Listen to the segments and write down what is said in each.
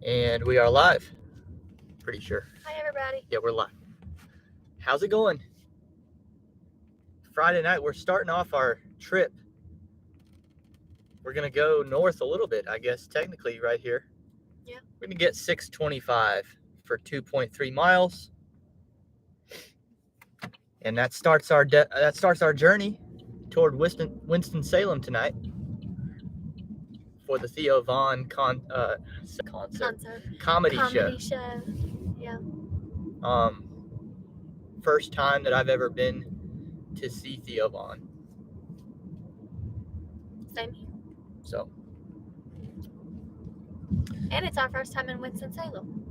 And we are live. Pretty sure. Hi, everybody. Yeah, we're live. How's it going? Friday night, we're starting off our trip. We're going to go north a little bit, I guess, technically, right here. Yeah. We're going to get 625 for 2.3 miles. And that starts our journey toward Winston-Salem tonight for the Theo Von comedy show. Yeah. First time that I've ever been to see Theo Von. Same here. So. And it's our first time in Winston-Salem.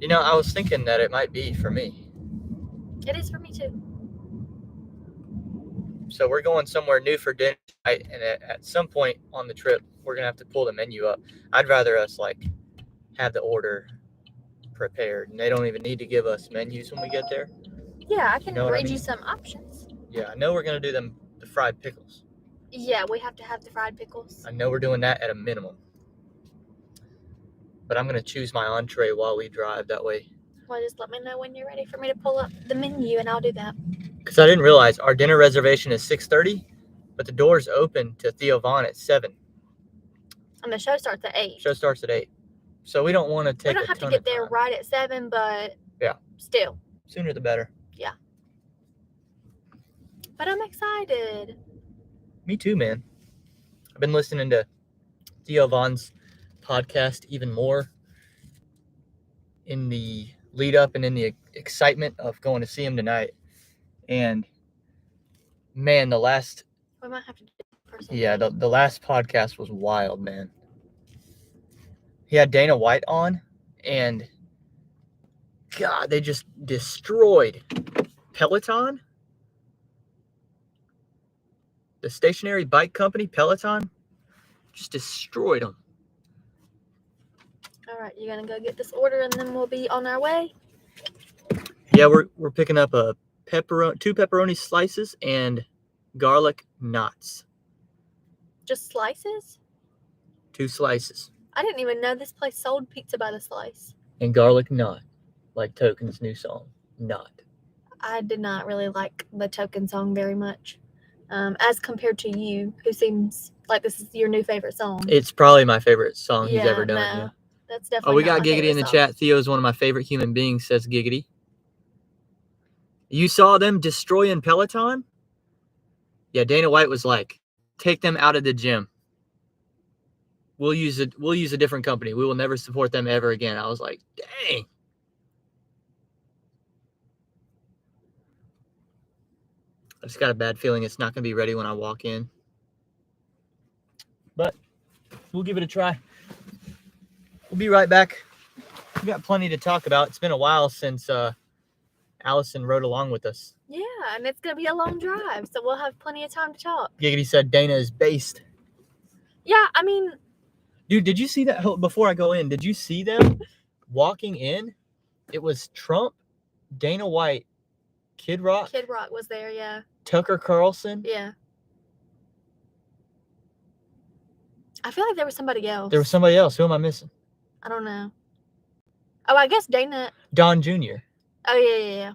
You know, I was thinking that it might be for me. It is for me too. So we're going somewhere new for dinner tonight, and at some point on the trip, we're gonna have to pull the menu up. I'd rather us have the order prepared, and they don't even need to give us menus when we get there. Yeah, I can read you some options. Yeah, I know we're gonna do the fried pickles. Yeah, we have to have the fried pickles. I know we're doing that at a minimum. But I'm gonna choose my entree while we drive. That way. Well, just let me know when you're ready for me to pull up the menu, and I'll do that. Because I didn't realize our dinner reservation is 6:30, but the doors open to Theo Von at 7. And the show starts at 8. Show starts at 8. So we don't want to take. We don't have to get there right at 7, but yeah, still. Sooner the better. Yeah. But I'm excited. Me too, man. I've been listening to Theo Von's podcast even more in the lead up and in the excitement of going to see him tonight. And man, we might have to do it personally. Yeah, the last podcast was wild, man. He had Dana White on, and God, they just destroyed Peloton. The stationary bike company, Peloton, just destroyed them. All right, you're gonna go get this order, and then we'll be on our way. Yeah, we're picking up two pepperoni slices and garlic knots. Just slices? 2 slices. I didn't even know this place sold pizza by the slice. And garlic knot, like Token's new song, Knot. I did not really like the Token song very much, as compared to you, who seems like this is your new favorite song. It's probably my favorite song he's ever done. No, yeah. That's definitely. Oh, we got Giggity in the chat. Theo is one of my favorite human beings, says Giggity. You saw them destroying Peloton? Yeah, Dana White was like, take them out of the gym. We'll use a different company. We will never support them ever again. I was like, dang. I just got a bad feeling it's not going to be ready when I walk in. But we'll give it a try. We'll be right back. We got plenty to talk about. It's been a while since Allison rode along with us. Yeah, and it's going to be a long drive, so we'll have plenty of time to talk. Giggity said Dana is based. Yeah, I mean... Dude, did you see that? Before I go in, did you see them walking in? It was Trump, Dana White, Kid Rock. Kid Rock was there, yeah. Tucker Carlson. Yeah. I feel like there was somebody else. There was somebody else. Who am I missing? I don't know. Oh, I guess Dana. Don Jr. Oh, yeah.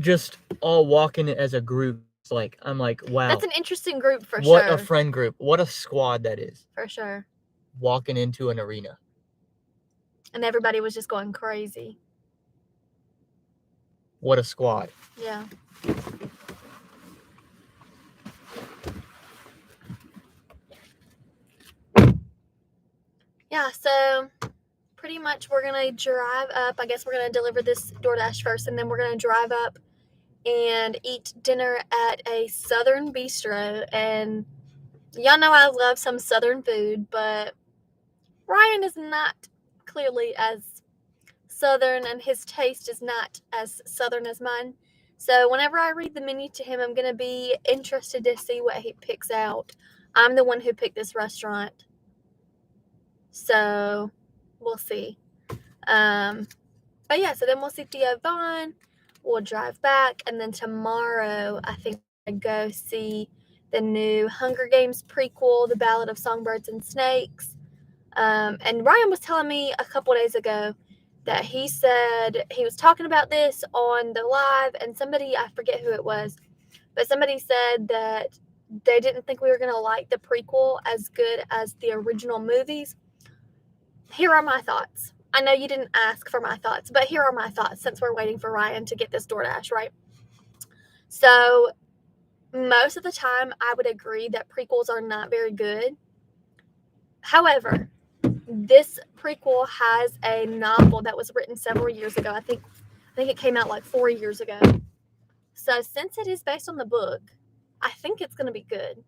Just all walking as a group. I'm like, wow. That's an interesting group for sure. What a friend group. What a squad that is. For sure. Walking into an arena. And everybody was just going crazy. What a squad. Yeah. Yeah, so pretty much we're going to drive up. I guess we're going to deliver this DoorDash first, and then we're going to drive up and eat dinner at a Southern bistro. And y'all know I love some Southern food, but Ryan is not clearly as Southern, and his taste is not as Southern as mine. So whenever I read the menu to him, I'm going to be interested to see what he picks out. I'm the one who picked this restaurant. So we'll see. But yeah, so then we'll see Theo Von. We'll drive back. And then tomorrow, I think I go see the new Hunger Games prequel, The Ballad of Songbirds and Snakes. And Ryan was telling me a couple days ago that he said he was talking about this on the live, and somebody, I forget who it was, but somebody said that they didn't think we were going to like the prequel as good as the original movies. Here are my thoughts. I know you didn't ask for my thoughts, but here are my thoughts since we're waiting for Ryan to get this DoorDash, right? So most of the time, I would agree that prequels are not very good. However, this prequel has a novel that was written several years ago. I think it came out like 4 years ago. So since it is based on the book, I think it's going to be good.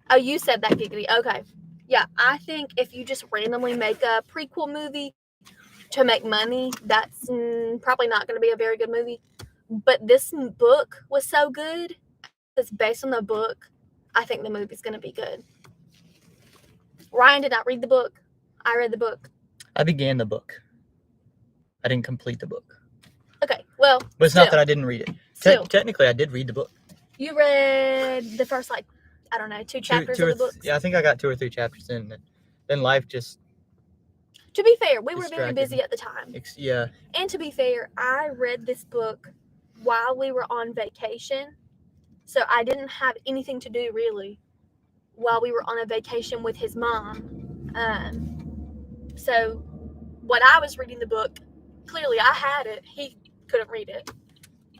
Oh, you said that, Giggity. Okay. Yeah, I think if you just randomly make a prequel movie to make money, that's probably not going to be a very good movie. But this book was so good. It's based on the book. I think the movie's going to be good. Ryan did not read the book. I read the book. I began the book. I didn't complete the book. Okay, well. But it's not that I didn't read it. Technically, I did read the book. You read the first, like, I don't know, 2 chapters of the book? Yeah, I think I got 2 or 3 chapters in. Then life just... To be fair, we were very busy at the time. Yeah. And to be fair, I read this book while we were on vacation. So I didn't have anything to do, really, while we were on a vacation with his mom. So when I was reading the book, clearly I had it. He couldn't read it.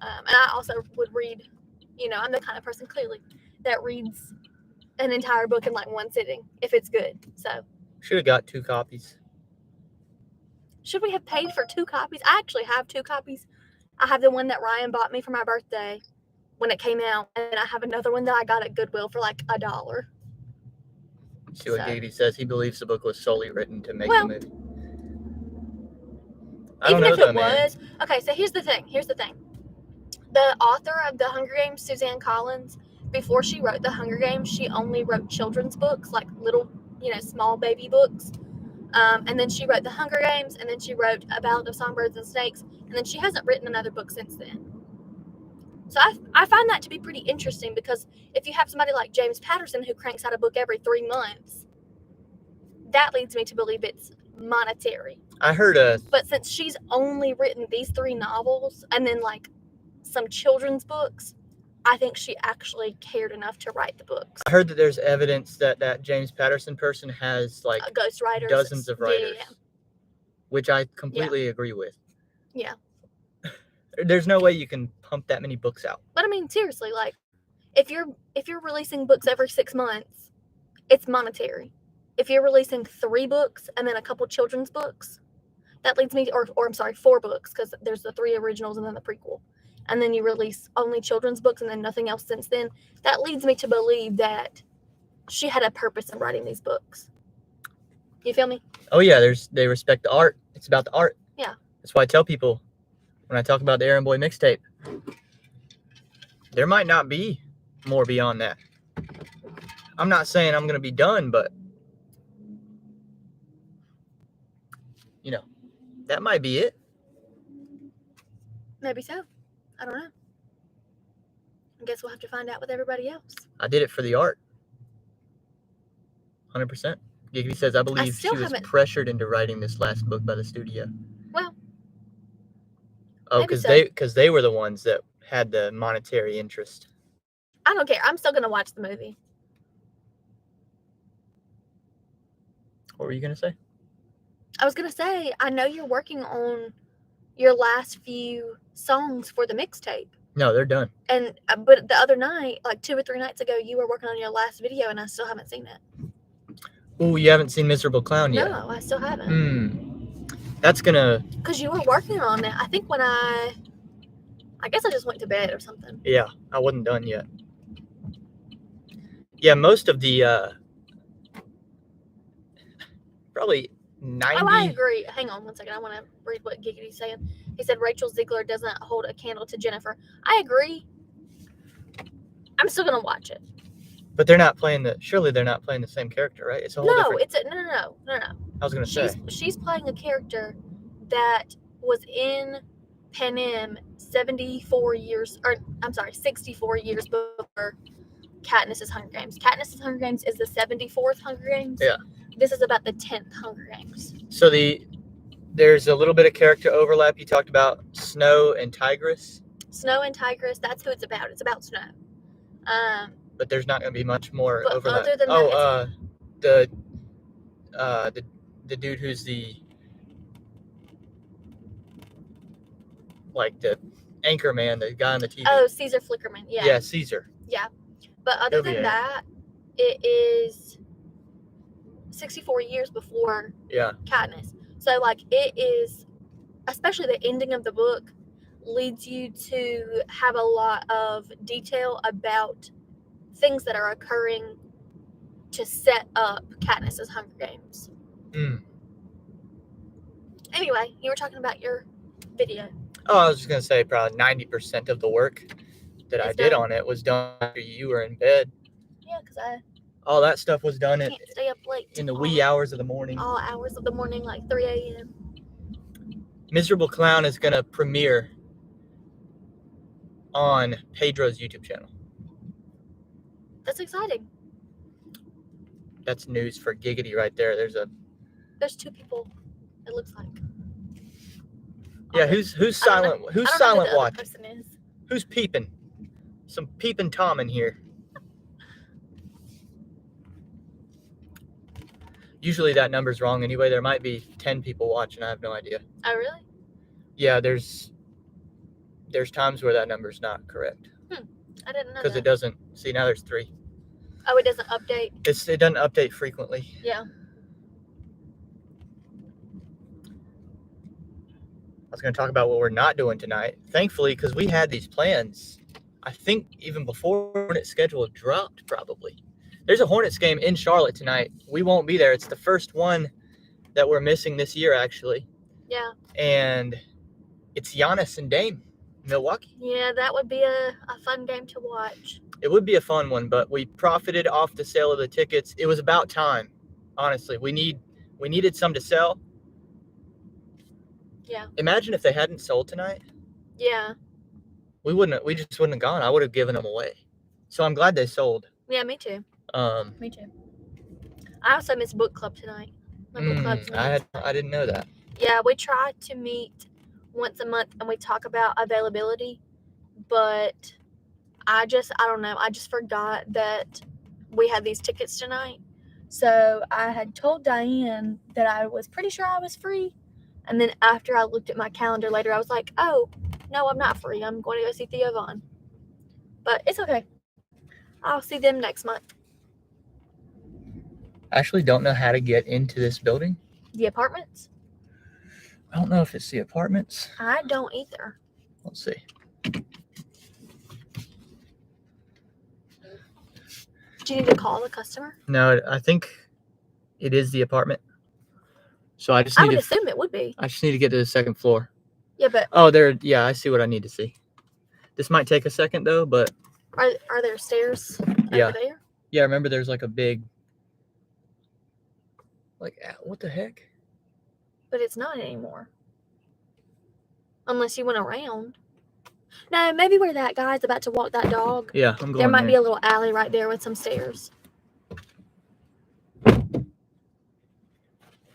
And I also would read, I'm the kind of person, clearly, that reads an entire book in, like, one sitting, if it's good. So should have got 2 copies. Should we have paid for 2 copies? I actually have 2 copies. I have the one that Ryan bought me for my birthday when it came out, and I have another one that I got at Goodwill for like $1. See what Giggity says. He believes the book was solely written to make the movie. Even if it was. Okay, so here's the thing. The author of The Hunger Games, Suzanne Collins, before she wrote The Hunger Games, she only wrote children's books, like little, small baby books. And then she wrote The Hunger Games, and then she wrote A Ballad of Songbirds and Snakes, and then she hasn't written another book since then. So I find that to be pretty interesting, because if you have somebody like James Patterson who cranks out a book every 3 months, that leads me to believe it's monetary. I heard But since she's only written these 3 novels and then like some children's books, I think she actually cared enough to write the books. I heard that there's evidence that James Patterson person has like ghostwriters, dozens of writers, yeah. Which I completely agree with. Yeah. There's no way you can pump that many books out. But I mean, seriously, like if you're releasing books every 6 months, it's monetary. If you're releasing 3 books and then a couple children's books, that leads me, or I'm sorry, 4 books, because there's the 3 originals and then the prequel. And then you release only children's books and then nothing else since then. That leads me to believe that she had a purpose in writing these books. You feel me? Oh yeah, they respect the art. It's about the art. Yeah. That's why I tell people when I talk about the Aaron Boy mixtape, there might not be more beyond that. I'm not saying I'm going to be done, but that might be it. Maybe so. I don't know. I guess we'll have to find out with everybody else. I did it for the art. 100%. Giggity says, I believe she was pressured into writing this last book by the studio. Well. Oh, because they were the ones that had the monetary interest. I don't care. I'm still going to watch the movie. What were you going to say? I was going to say, I know you're working on your last few songs for the mixtape. No, they're done. And but the other night, like 2 or 3 nights ago, you were working on your last video, and I still haven't seen it. Oh, you haven't seen Miserable Clown yet? No, I still haven't. That's gonna... Because you were working on it. I think when I guess I just went to bed or something. Yeah, I wasn't done yet. Yeah, most of the... probably 90... Oh, I agree. Hang on one second. I want to read what Giggity's saying. He said Rachel Ziegler doesn't hold a candle to Jennifer. I agree. I'm still going to watch it. But they're not playing surely they're not playing the same character, right? It's a whole different... No. I was going to say. She's playing a character that was in Panem 64 years before Katniss's Hunger Games. Katniss's Hunger Games is the 74th Hunger Games. Yeah. This is about the 10th Hunger Games. So there's a little bit of character overlap. You talked about Snow and Tigress. Snow and Tigress, that's who it's about. It's about Snow. But there's not going to be much more But overlap. other than that, the dude who's the anchor man, the guy on the TV. Oh, Caesar Flickerman. Yeah. Yeah, Caesar. Yeah. But other than that, it is 64 years before Katniss. So, like, it is, especially the ending of the book, leads you to have a lot of detail about things that are occurring to set up Katniss's Hunger Games. Anyway, you were talking about your video. Oh, I was just going to say probably 90% of the work that I did on it was done after you were in bed. Yeah, because all that stuff was done can't stay up late in the wee hours of the morning. All hours of the morning, like 3 a.m. Miserable Clown is going to premiere on Pedro's YouTube channel. That's exciting. That's news for Giggity right there. There's 2 people, it looks like. Yeah, who's silent? Who's silent watching? Who's peeping? Some peeping Tom in here. Usually that number's wrong anyway. There might be 10 people watching. I have no idea. Oh, really? Yeah, there's times where that number's not correct. I didn't know that. Because it doesn't. See, now there's 3. Oh, it doesn't update? It doesn't update frequently. Yeah. I was going to talk about what we're not doing tonight. Thankfully, because we had these plans, I think even before the Hornets schedule dropped, probably. There's a Hornets game in Charlotte tonight. We won't be there. It's the first one that we're missing this year, actually. Yeah. And it's Giannis and Dame, Milwaukee. Yeah, that would be a fun game to watch. It would be a fun one, but we profited off the sale of the tickets. It was about time, honestly. We needed some to sell. Yeah. Imagine if they hadn't sold tonight. Yeah. We just wouldn't have gone. I would have given them away. So I'm glad they sold. Yeah, me too. Me too. I also missed book club tonight. My book club's I didn't know that. Yeah, we try to meet once a month and we talk about availability, but I don't know. I just forgot that we had these tickets tonight. So I had told Diane that I was pretty sure I was free. And then after I looked at my calendar later, I was like, oh, no, I'm not free. I'm going to go see Theo Vaughn. But it's okay. I'll see them next month. I actually don't know how to get into this building. The apartments? I don't know if it's the apartments. I don't either. Let's see. Do you need to call the customer? No, I think it is the apartment. So I would assume it would be. I just need to get to the second floor. Yeah, but... Oh, yeah, I see what I need to see. This might take a second, though, but... Are there stairs over there? Yeah, remember there's like a big... what the heck? But it's not anymore. Unless you went around. No, maybe where that guy's about to walk that dog. Yeah, I'm going there. Might be a little alley right there with some stairs.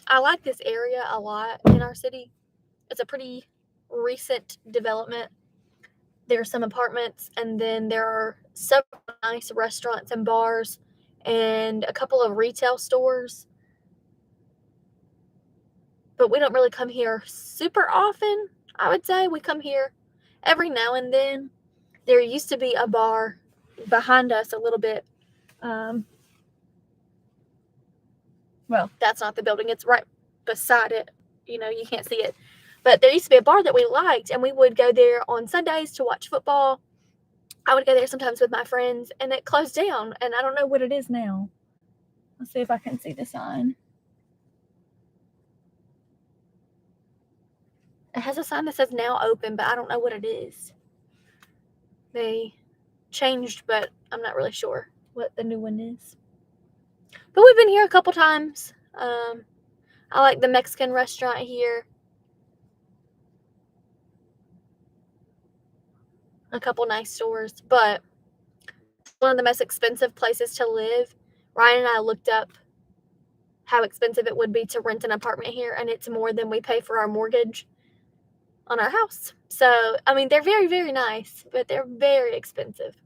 I like this area a lot in our city. It's a pretty recent development. There are some apartments, and then there are several nice restaurants and bars and a couple of retail stores. But we don't really come here super often, I would say. We come here every now and then. There used to be a bar behind us a little bit. Well, that's not the building. It's right beside it. You know, you can't see it. But there used to be a bar that we liked, and we would go there on Sundays to watch football. I would go there sometimes with my friends, and it closed down, and I don't know what it is now. Let's see if I can see the sign. It has a sign that says now open, but I don't know what it is. They changed, but I'm not really sure what the new one is. But we've been here a couple times. I like the Mexican restaurant here. A couple nice stores, but one of the most expensive places to live. Ryan and I looked up how expensive it would be to rent an apartment here, and it's more than we pay for our mortgage on our house. So, I mean, they're very, very nice, but they're very expensive.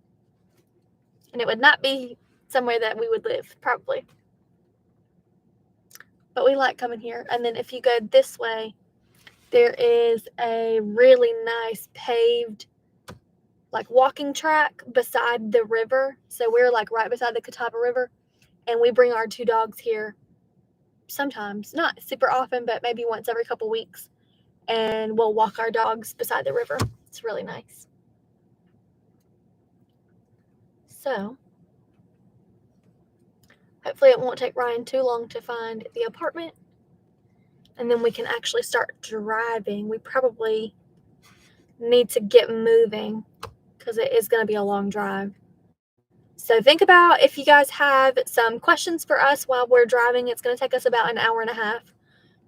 And it would not be somewhere that we would live, probably. But we like coming here. And then if you go this way, there is a really nice paved, like, walking track beside the river. So we're, like, right beside the Catawba River. And we bring our 2 dogs here sometimes. Not super often, but maybe once every couple weeks. And we'll walk our dogs beside the river. It's really nice. So, hopefully it won't take Ryan too long to find the apartment. And then we can actually start driving. We probably need to get moving because it is going to be a long drive. So think about if you guys have some questions for us while we're driving. It's going to take us about an hour and a half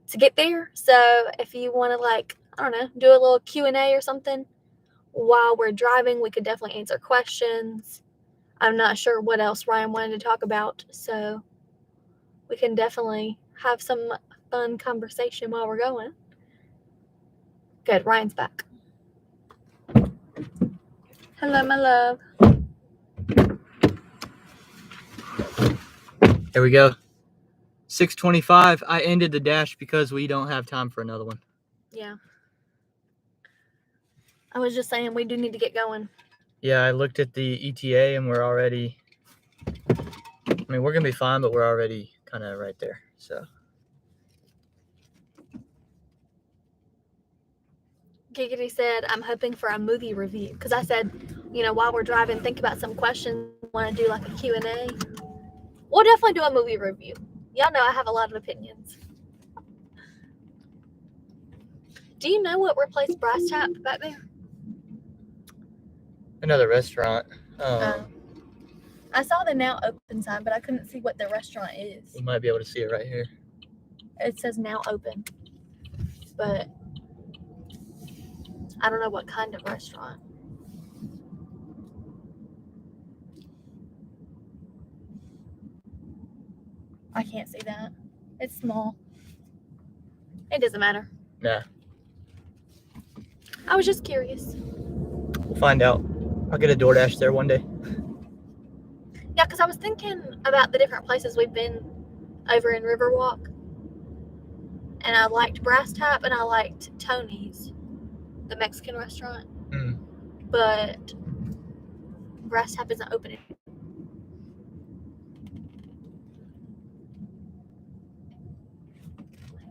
to get there. So if you want to, like, I don't know, do a little Q&A or something while we're driving, we could definitely answer questions. I'm not sure what else Ryan wanted to talk about, so we can definitely have some fun conversation while we're going. Good, Ryan's back. Hello, my love. There we go. 6:25. I ended the dash because we don't have time for another one. Yeah. I was just saying we do need to get going. Yeah, I looked at the ETA and we're already, I mean, we're going to be fine, but we're already kind of right there. So. Giggity said, I'm hoping for a movie review. Because I said, you know, while we're driving, think about some questions. Want to do like a Q&A? We'll definitely do a movie review. Y'all know I have a lot of opinions. Do you know what replaced Brass Tap back there? Another restaurant. I saw the now open sign, but I couldn't see what the restaurant is. You might be able to see it right here. It says now open. But I don't know what kind of restaurant. I can't see that. It's small. It doesn't matter. Nah. I was just curious. We'll find out. I'll get a DoorDash there one day. Yeah, because I was thinking about the different places we've been over in Riverwalk. And I liked Brass Tap and I liked Tony's, the Mexican restaurant. But Brass Tap isn't open anymore.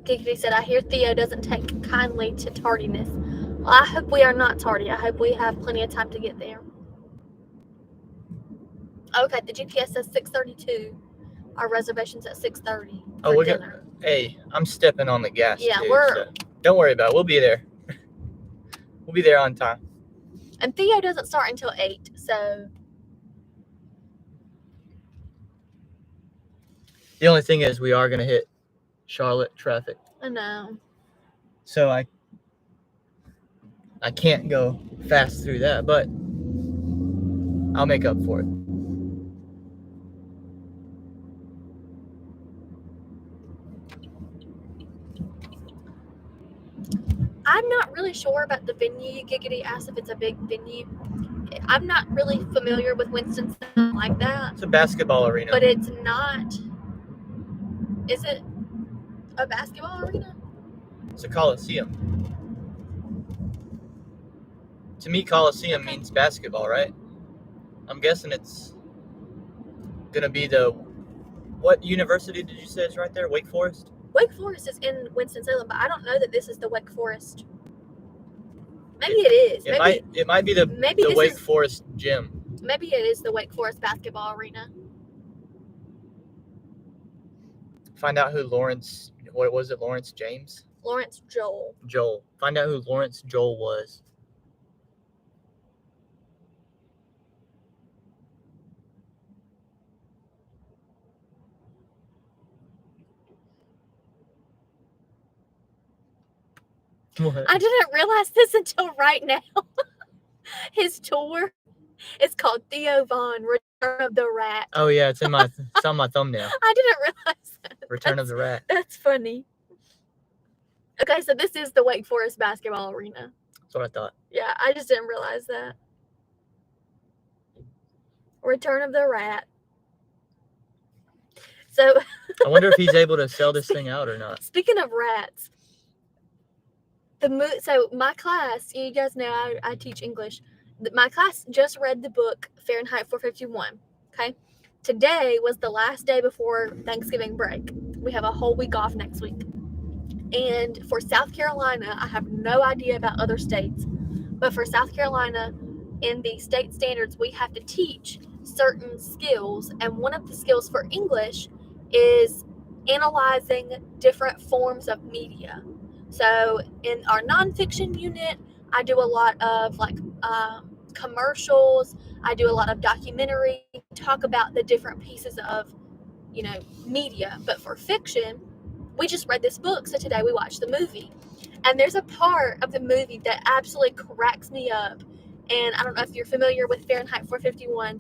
Giggity said, I hear Theo doesn't take kindly to tardiness. Well, I hope we are not tardy. I hope we have plenty of time to get there. Okay, the GPS says 6:32. Our reservation's at 6:30. Oh, we're gonna. Hey, I'm stepping on the gas. Yeah, too, so don't worry about it. We'll be there. We'll be there on time. And Theo doesn't start until 8, so. The only thing is, we are gonna hit Charlotte traffic. I know. So I can't go fast through that, but I'll make up for it. I'm not really sure about the venue. Giggity asked if it's a big venue. I'm not really familiar with Winston-Salem like that. It's a basketball arena. But it's not. Is it a basketball arena? It's a Coliseum. To me, Coliseum means basketball, right? I'm guessing it's gonna be the. What university did you say is right there? Wake Forest? Wake Forest is in Winston-Salem, but I don't know that this is the Wake Forest. Maybe it is. It might be the Wake Forest gym. Maybe it is the Wake Forest basketball arena. Find out who Lawrence. What was it? Lawrence James? Lawrence Joel. Joel. Find out who Lawrence Joel was. What? I didn't realize this until right now. His tour It's called Theo Von, Return of the Rat. Oh yeah, it's on my thumbnail. I didn't realize that. Return of the Rat. That's funny. Okay, so this is the Wake Forest basketball arena. That's what I thought. Yeah, I just didn't realize that. Return of the Rat. So I wonder if he's able to sell this thing out or not. Speaking of rats, so my class, you guys know I teach English. My class just read the book Fahrenheit 451. Okay, today was the last day before Thanksgiving break. We have a whole week off next week. And for South Carolina, I have no idea about other states, but for South Carolina, in the state standards, we have to teach certain skills, and one of the skills for English is analyzing different forms of media. So in our nonfiction unit, I do a lot of commercials. I do a lot of documentary, talk about the different pieces of, media. But for fiction, we just read this book, so today we watched the movie. And there's a part of the movie that absolutely cracks me up. And I don't know if you're familiar with Fahrenheit 451,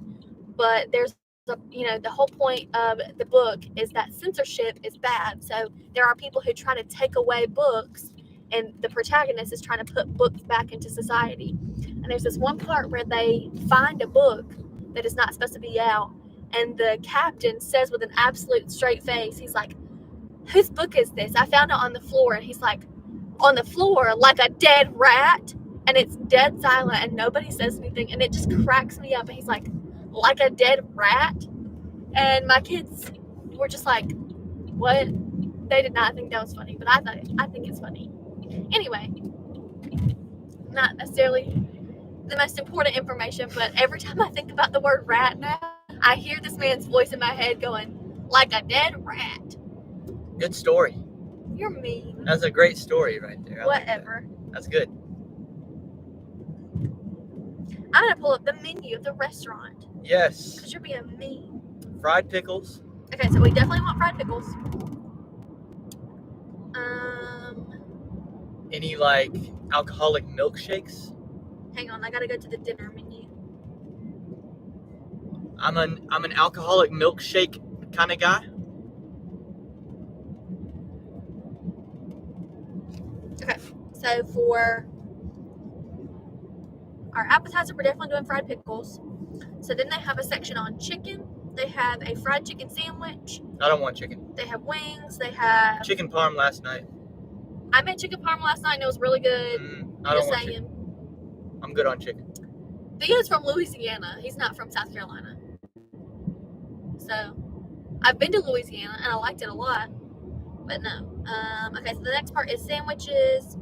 but there's the whole point of the book is that censorship is bad. So there are people who try to take away books, and the protagonist is trying to put books back into society. And there's this one part where they find a book that is not supposed to be out, and the captain says with an absolute straight face, he's like, "Whose book is this? I found it on the floor." And he's like, "On the floor, like a dead rat?" And it's dead silent, and nobody says anything, and it just cracks me up. And he's like a dead rat? And my kids were just like, what? They did not think that was funny, but I think it's funny. Anyway, not necessarily the most important information, but every time I think about the word rat now, I hear this man's voice in my head going, "Like a dead rat." Good story. You're mean. That's a great story right there. Whatever. Like That's good. I'm going to pull up the menu of the restaurant. Yes. Because you're being mean. Fried pickles. Okay, so we definitely want fried pickles. Any alcoholic milkshakes? Hang on, I gotta go to the dinner menu. I'm an alcoholic milkshake kind of guy. Okay, so for our appetizer, we're definitely doing fried pickles. So then they have a section on chicken. They have a fried chicken sandwich. I don't want chicken. They have wings. They have chicken parm last night. I made chicken parm last night and it was really good. I don't want chicken. I'm good on chicken. Theo's from Louisiana. He's not from South Carolina. So I've been to Louisiana and I liked it a lot. But no. Okay, so the next part is sandwiches.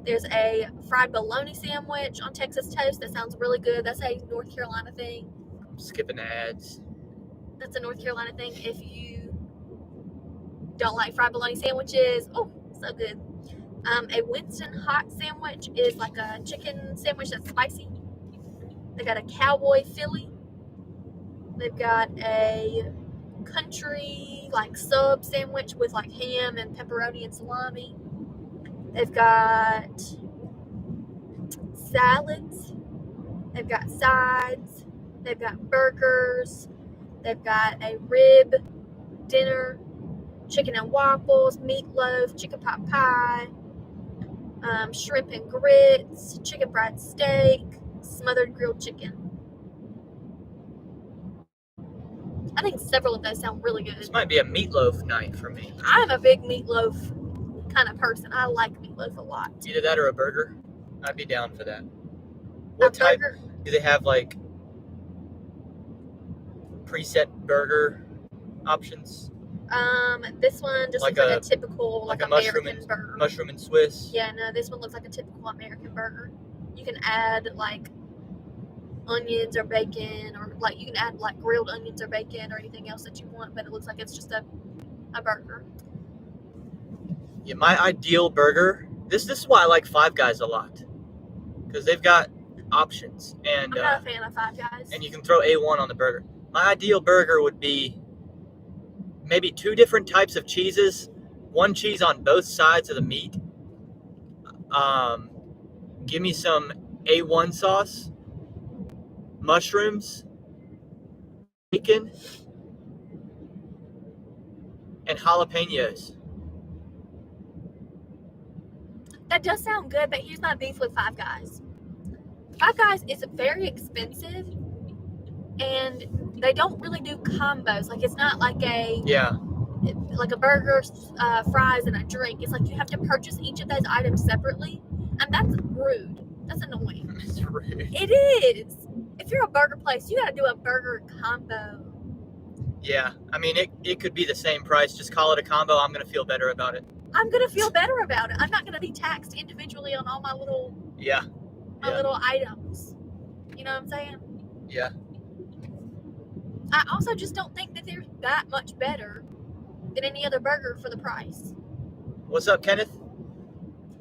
There's a fried bologna sandwich on Texas toast. That sounds really good. That's a North Carolina thing. I'm skipping ads. That's a North Carolina thing. If you don't like fried bologna sandwiches, oh, so good. A Winston hot sandwich is like a chicken sandwich that's spicy. They got a cowboy Philly. They've got a country sub sandwich with ham and pepperoni and salami. They've got salads. They've got sides. They've got burgers. They've got a rib dinner, chicken and waffles, meatloaf, chicken pot pie, shrimp and grits, chicken fried steak, smothered grilled chicken. I think several of those sound really good. This might be a meatloaf night for me. I'm a big meatloaf kind of person. I like meatloaf a lot. Either that or a burger. I'd be down for that. What type? Burger? Do they have preset burger options? This one just looks like a typical American burger. Mushroom and Swiss. Yeah, no, this one looks like a typical American burger. You can add onions or bacon, or you can add grilled onions or bacon or anything else that you want, but it looks like it's just a burger. Yeah, my ideal burger. This is why I like Five Guys a lot, because they've got options, and I'm not a fan of Five Guys. And you can throw A1 on the burger. My ideal burger would be maybe 2 different types of cheeses, 1 cheese on both sides of the meat. Give me some A1 sauce, mushrooms, bacon, and jalapenos. That does sound good, but here's my beef with Five Guys. Five Guys is very expensive, and they don't really do combos. Like, it's not like a burger, fries, and a drink. It's like you have to purchase each of those items separately, and that's rude. That's annoying. It's rude. It is. If you're a burger place, you got to do a burger combo. Yeah, I mean, it could be the same price. Just call it a combo. I'm going to feel better about it. I'm going to feel better about it. I'm not going to be taxed individually on all my little little items. You know what I'm saying? Yeah. I also just don't think that they're that much better than any other burger for the price. What's up, Kenneth?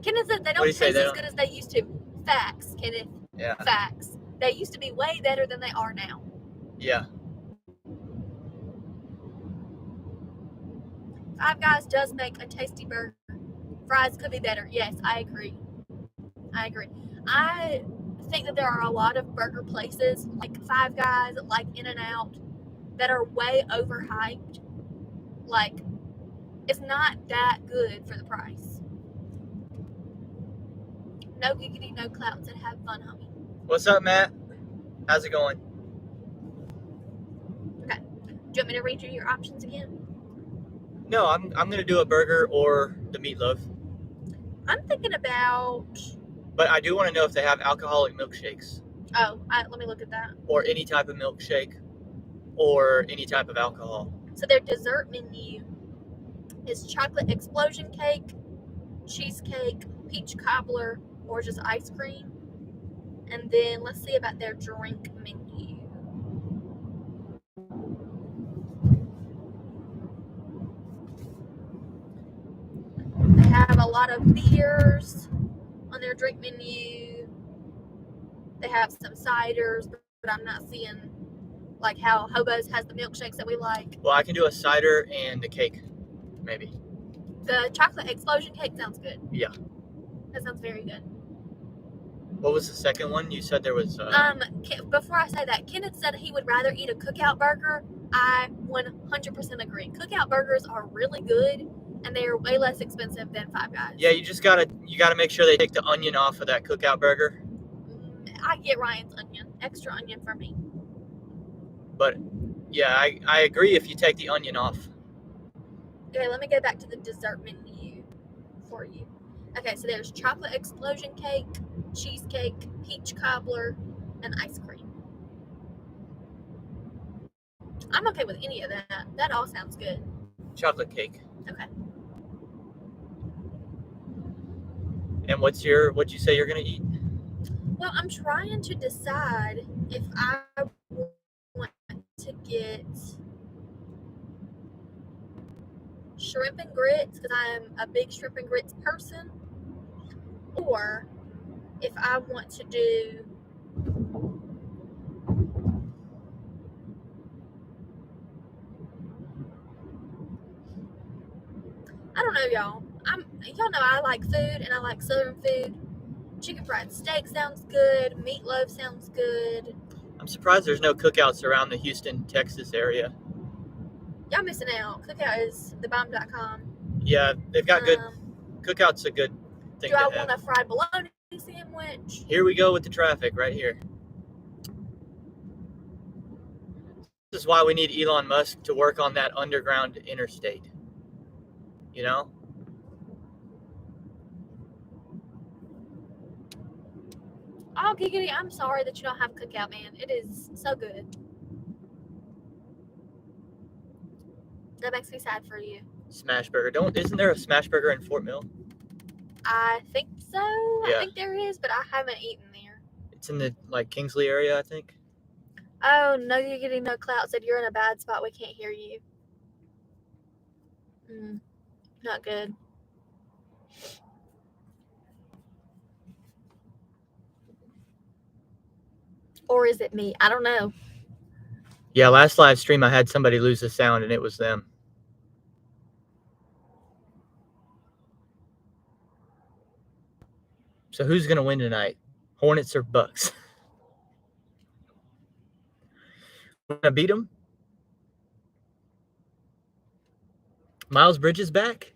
Kenneth said they don't taste as good as they used to. Facts, Kenneth. Yeah. Facts. They used to be way better than they are now. Yeah. Five Guys does make a tasty burger. Fries could be better. Yes, I agree. I think that there are a lot of burger places like Five Guys, like In-N-Out, that are way overhyped. Like, it's not that good for the price. No giggity, no clouds, and have fun, homie. What's up, Matt? How's it going? Okay. Do you want me to read you your options again? No, I'm gonna do a burger or the meatloaf. I'm thinking about. But I do want to know if they have alcoholic milkshakes. Oh, let me look at that. Or any type of milkshake, or any type of alcohol. So their dessert menu is chocolate explosion cake, cheesecake, peach cobbler, or just ice cream. And then let's see about their drink menu. They have a lot of beers on their drink menu. They have some ciders, but I'm not seeing like how Hobo's has the milkshakes that we like. Well, I can do a cider and a cake, maybe. The chocolate explosion cake sounds good. Yeah. That sounds very good. What was the second one? You said there was... Before I say that, Kenneth said he would rather eat a cookout burger. I 100% agree. Cookout burgers are really good, and they are way less expensive than Five Guys. Yeah, you gotta make sure they take the onion off of that cookout burger. I get Ryan's onion, extra onion for me. But yeah, I agree if you take the onion off. Okay, let me go back to the dessert menu for you. Okay, so there's chocolate explosion cake, cheesecake, peach cobbler, and ice cream. I'm okay with any of that. That all sounds good. Chocolate cake. Okay. And what'd you say you're gonna eat? Well, I'm trying to decide if I want to get shrimp and grits, because I'm a big shrimp and grits person, or if I want to do I don't know, y'all. Y'all know I like food, and I like Southern food. Chicken fried steak sounds good. Meatloaf sounds good. I'm surprised there's no cookouts around the Houston, Texas area. Y'all missing out. Cookout is thebomb.com. Yeah, they've got good. Cookout's a good thing to have. Do I want a fried bologna sandwich? Here we go with the traffic right here. This is why we need Elon Musk to work on that underground interstate. You know? Oh, giggity, I'm sorry that you don't have Cookout, man. It is so good. That makes me sad for you. Smash Burger. Isn't there a Smash Burger in Fort Mill? I think so. Yeah. I think there is, but I haven't eaten there. It's in the Kingsley area, I think. Oh, no, you're getting no clout. Said you're in a bad spot. We can't hear you. Not good. Or is it me? I don't know. Yeah, last live stream I had somebody lose the sound, and it was them. So who's going to win tonight? Hornets or Bucks? gonna beat them. Miles Bridges back.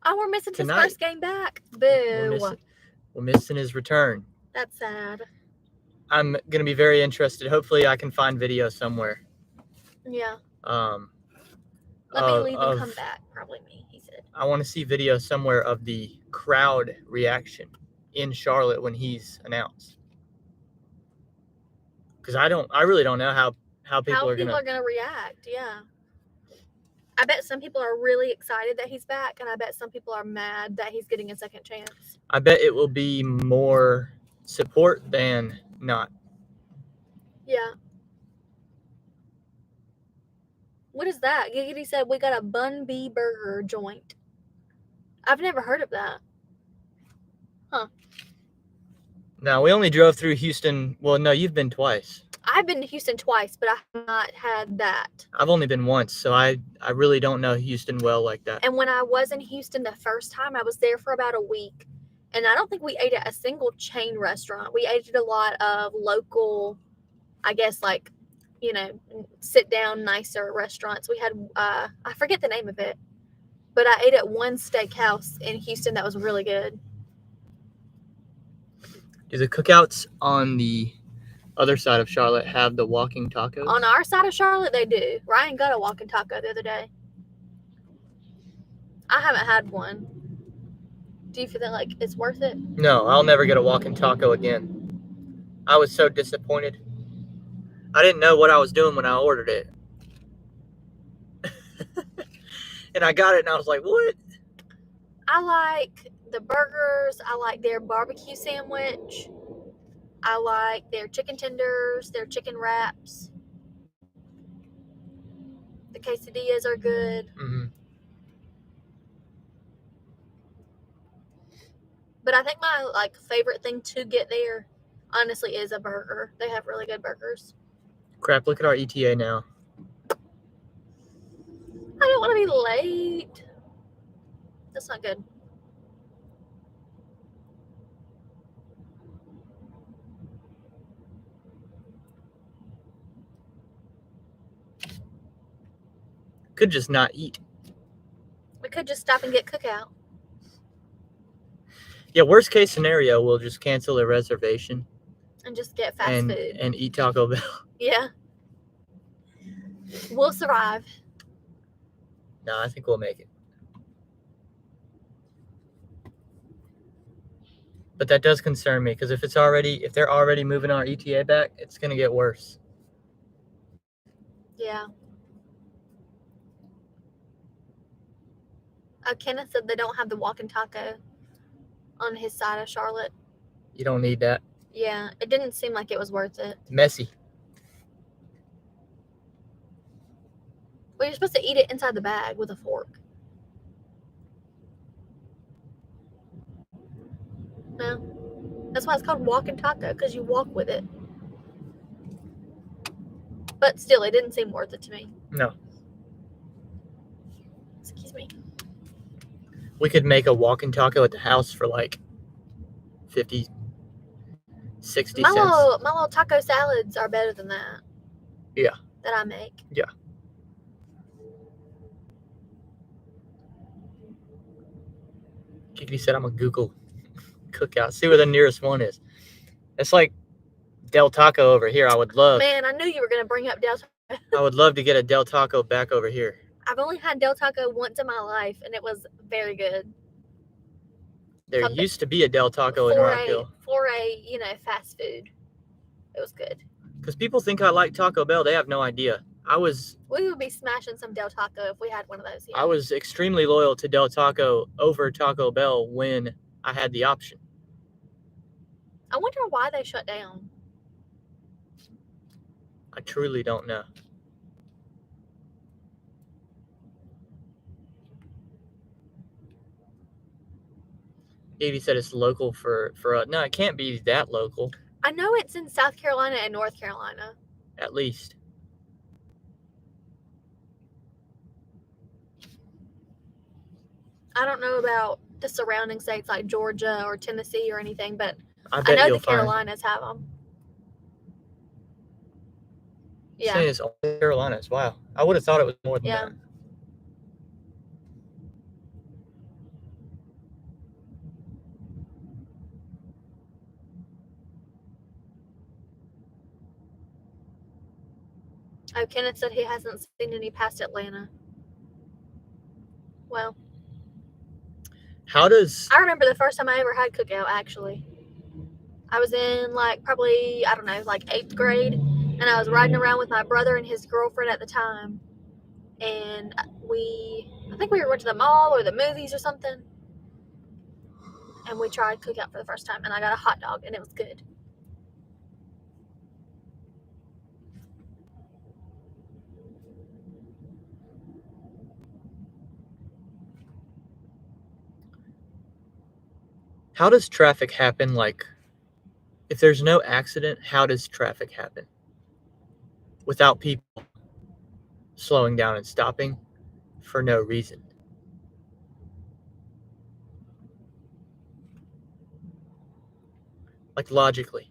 Oh, we're missing Tonight. his first game back. Boo. We're missing his return. That's sad. I'm gonna be very interested. Hopefully, I can find video somewhere. Yeah. Let me leave and come back. Probably me, he said. I want to see video somewhere of the crowd reaction in Charlotte when he's announced. Because I really don't know how people are gonna react. Yeah. I bet some people are really excited that he's back, and I bet some people are mad that he's getting a second chance. I bet it will be more support than not. Yeah. What is that? Giggity said we got a Bun B burger joint. I've never heard of that. Huh. No, we only drove through Houston. Well, no, you've been twice. I've been to Houston twice, but I have not had that. I've only been once, so I really don't know Houston well like that. And when I was in Houston the first time, I was there for about a week. And I don't think we ate at a single chain restaurant. We ate at a lot of local, I guess, like, you know, sit down, nicer restaurants. We had, I forget the name of it, but I ate at one steakhouse in Houston that was really good. Do the cookouts on the other side of Charlotte have the walking tacos? On our side of Charlotte, they do. Ryan got a walking taco the other day. I haven't had one. Do you feel that like it's worth it? No, I'll never get a walking taco again. I was so disappointed. I didn't know what I was doing when I ordered it. And I got it and I was like, what? I like the burgers. I like their barbecue sandwich. I like their chicken tenders, their chicken wraps. The quesadillas are good. Mm-hmm. But I think my favorite thing to get there, honestly, is a burger. They have really good burgers. Crap, look at our ETA now. I don't want to be late. That's not good. Could just not eat. We could just stop and get cookout. Yeah, worst case scenario, we'll just cancel the reservation. And just get fast food. And eat Taco Bell. Yeah. We'll survive. No, I think we'll make it. But that does concern me because if they're already moving our ETA back, it's gonna get worse. Yeah. Kenneth said they don't have the walking taco on his side of Charlotte. You don't need that. Yeah, it didn't seem like it was worth it. Messy. Well, you're supposed to eat it inside the bag with a fork. No. That's why it's called walking taco, because you walk with it. But still, it didn't seem worth it to me. No. Excuse me. We could make a walking taco at the house for like 50, 60 cents. My little taco salads are better than that. Yeah. That I make. Yeah. Kiki said I'm a Google cookout. See where the nearest one is. It's like Del Taco over here. I would love. Man, I knew you were going to bring up Del Taco. I would love to get a Del Taco back over here. I've only had Del Taco once in my life, and it was very good. There used to be a Del Taco in Rockville. For a, fast food. It was good. Because people think I like Taco Bell. They have no idea. We would be smashing some Del Taco if we had one of those here. I was extremely loyal to Del Taco over Taco Bell when I had the option. I wonder why they shut down. I truly don't know. Katie said it's local for us. No, it can't be that local. I know it's in South Carolina and North Carolina. At least. I don't know about the surrounding states like Georgia or Tennessee or anything, but I know the Carolinas have them. Yeah. Saying it's all Carolinas. Wow. I would have thought it was more than that. Oh, Kenneth said he hasn't seen any past Atlanta. Well, how does... I remember the first time I ever had cookout, actually. I was in, like, probably, I don't know, like 8th grade, and I was riding around with my brother and his girlfriend at the time, and I think we went to the mall or the movies or something, and we tried cookout for the first time, and I got a hot dog, and it was good. How does traffic happen? Like, if there's no accident, how does traffic happen? Without people slowing down and stopping for no reason. Like, logically.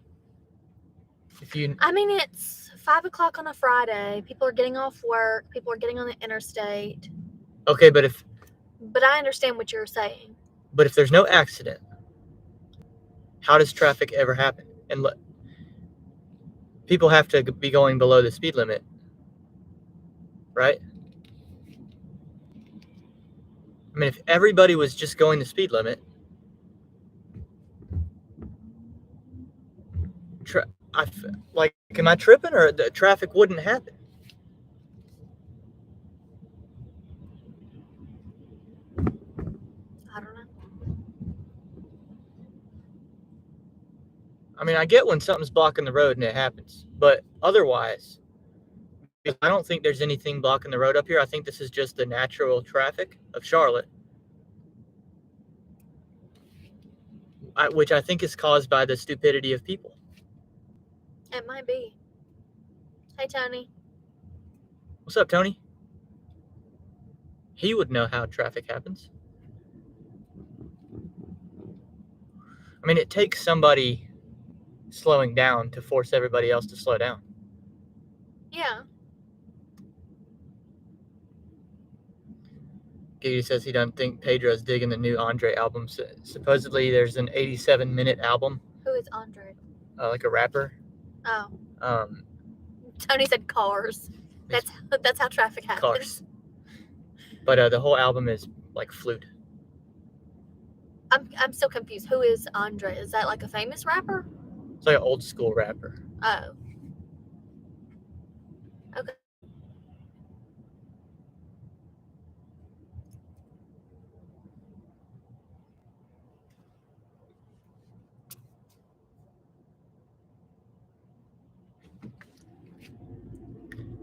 I mean, it's 5 o'clock on a Friday. People are getting off work. People are getting on the interstate. Okay, but I understand what you're saying. But if there's no accident, how does traffic ever happen? And people have to be going below the speed limit, right? I mean, if everybody was just going the speed limit, am I tripping, or the traffic wouldn't happen? I don't know. I mean, I get when something's blocking the road and it happens, but otherwise, I don't think there's anything blocking the road up here. I think this is just the natural traffic of Charlotte, which I think is caused by the stupidity of people. It might be. Hey, Tony. What's up, Tony? He would know how traffic happens. I mean, it takes somebody slowing down to force everybody else to slow down. Yeah. Giggity says he doesn't think Pedro's digging the new Andre album. Supposedly, there's an 87-minute album. Who is Andre? Like a rapper. Oh. Tony said cars. That's how traffic happens. Cars. But the whole album is like flute. I'm still confused. Who is Andre? Is that like a famous rapper? It's like an old school rapper. Oh. Okay.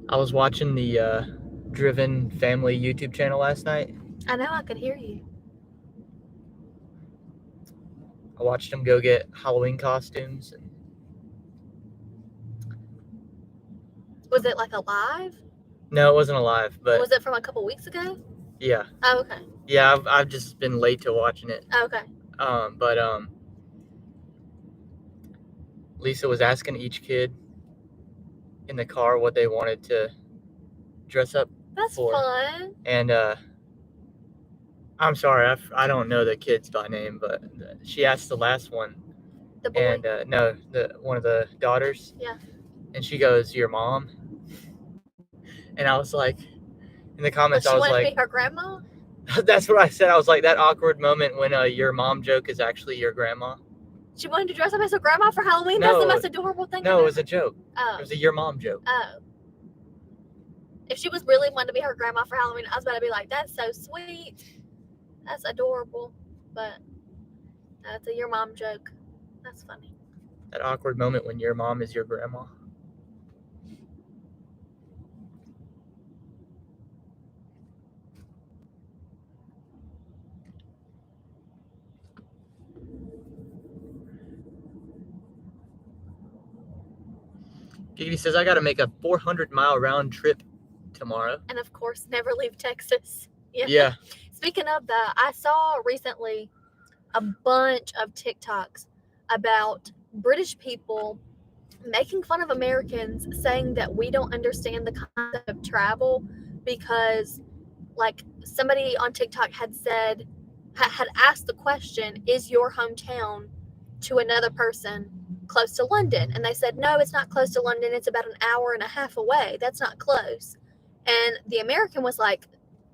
I was watching the Driven Family YouTube channel last night. I know, I could hear you. I watched them go get Halloween costumes. Was it like a live? No, it wasn't a live, but... Was it from a couple weeks ago? Yeah. Oh, okay. Yeah, I've just been late to watching it. Oh, okay. But Lisa was asking each kid in the car what they wanted to dress up for. That's fun. And I'm sorry, I don't know the kids by name, but she asked the last one. The boy? And no, one of the daughters. Yeah. And she goes, "Your mom?" And I was like, in the comments, I was like, to be her grandma? That's what I said. I was like, that awkward moment when your mom joke is actually your grandma. She wanted to dress up as her grandma for Halloween? No, that's the most adorable thing No, ever. it was a joke. Oh. It was a your mom joke. Oh. If she was really wanting to be her grandma for Halloween, I was about to be like, that's so sweet. That's adorable. But that's a your mom joke. That's funny. That awkward moment when your mom is your grandma. Giggity says, I got to make a 400-mile round trip tomorrow. And of course, never leave Texas. Yeah. Speaking of that, I saw recently a bunch of TikToks about British people making fun of Americans, saying that we don't understand the concept of travel because, like, somebody on TikTok had said, had asked the question, is your hometown to another person close to London? And they said, no, it's not close to London. It's about an hour and a half away. That's not close. And the American was like,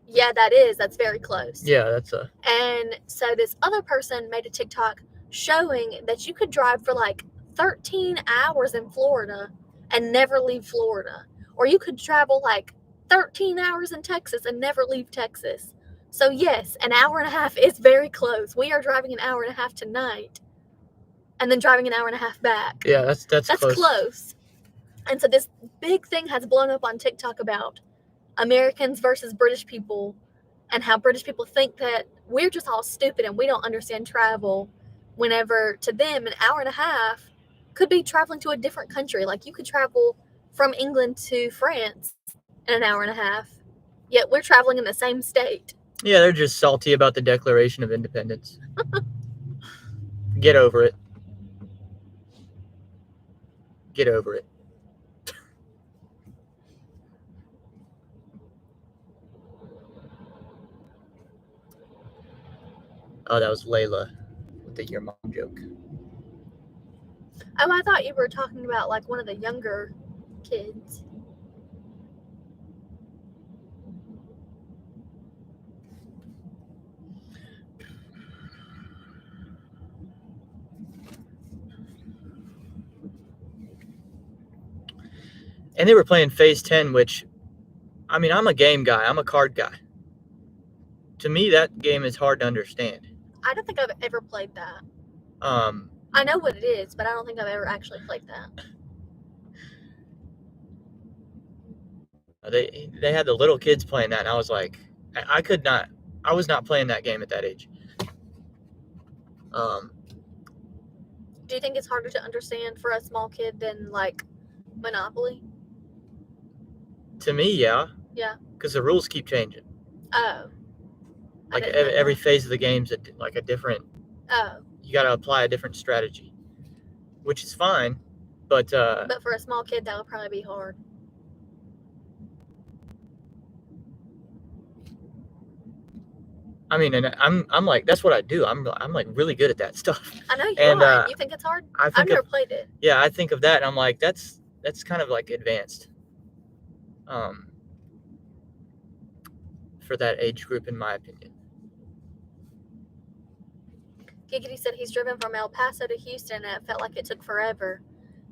yeah, that is. That's very close. Yeah, that's a. And so this other person made a TikTok showing that you could drive for like 13 hours in Florida and never leave Florida. Or you could travel like 13 hours in Texas and never leave Texas. So yes, an hour and a half is very close. We are driving an hour and a half tonight and then driving an hour and a half back. Yeah, that's close. And so this big thing has blown up on TikTok about Americans versus British people and how British people think that we're just all stupid and we don't understand travel, whenever to them an hour and a half could be traveling to a different country. Like, you could travel from England to France in an hour and a half, yet we're traveling in the same state. Yeah, they're just salty about the Declaration of Independence. Get over it. Get over it. Oh, that was Layla with the your mom joke. Oh, I thought you were talking about like one of the younger kids. And they were playing Phase 10, which, I mean, I'm a game guy. I'm a card guy. To me, that game is hard to understand. I don't think I've ever played that. Um, I know what it is, but I don't think I've ever actually played that. They had the little kids playing that, and I was like, I was not playing that game at that age. Do you think it's harder to understand for a small kid than like Monopoly? To me, yeah. Yeah. Because the rules keep changing. Oh. Like every phase of the game's like a different. Oh. You got to apply a different strategy, which is fine, but. But for a small kid, that would probably be hard. I mean, and I'm like, that's what I do. I'm like really good at that stuff. I know you are. You think it's hard? I've never played it. Yeah, I think of that, and I'm like, that's kind of like advanced. For that age group, in my opinion. Giggity said he's driven from El Paso to Houston, and it felt like it took forever.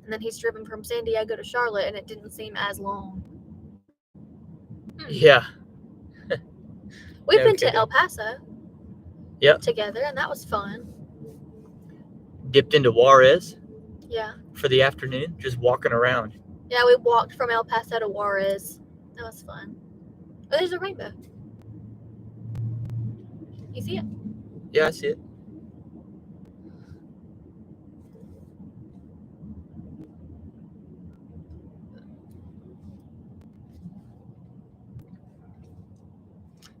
And then he's driven from San Diego to Charlotte, and it didn't seem as long. Yeah. We've been to El Paso. Yep. Together, and that was fun. Dipped into Juarez. Yeah. For the afternoon, just walking around. Yeah, we walked from El Paso to Juarez. That was fun. Oh, there's a rainbow. You see it? Yeah, I see it.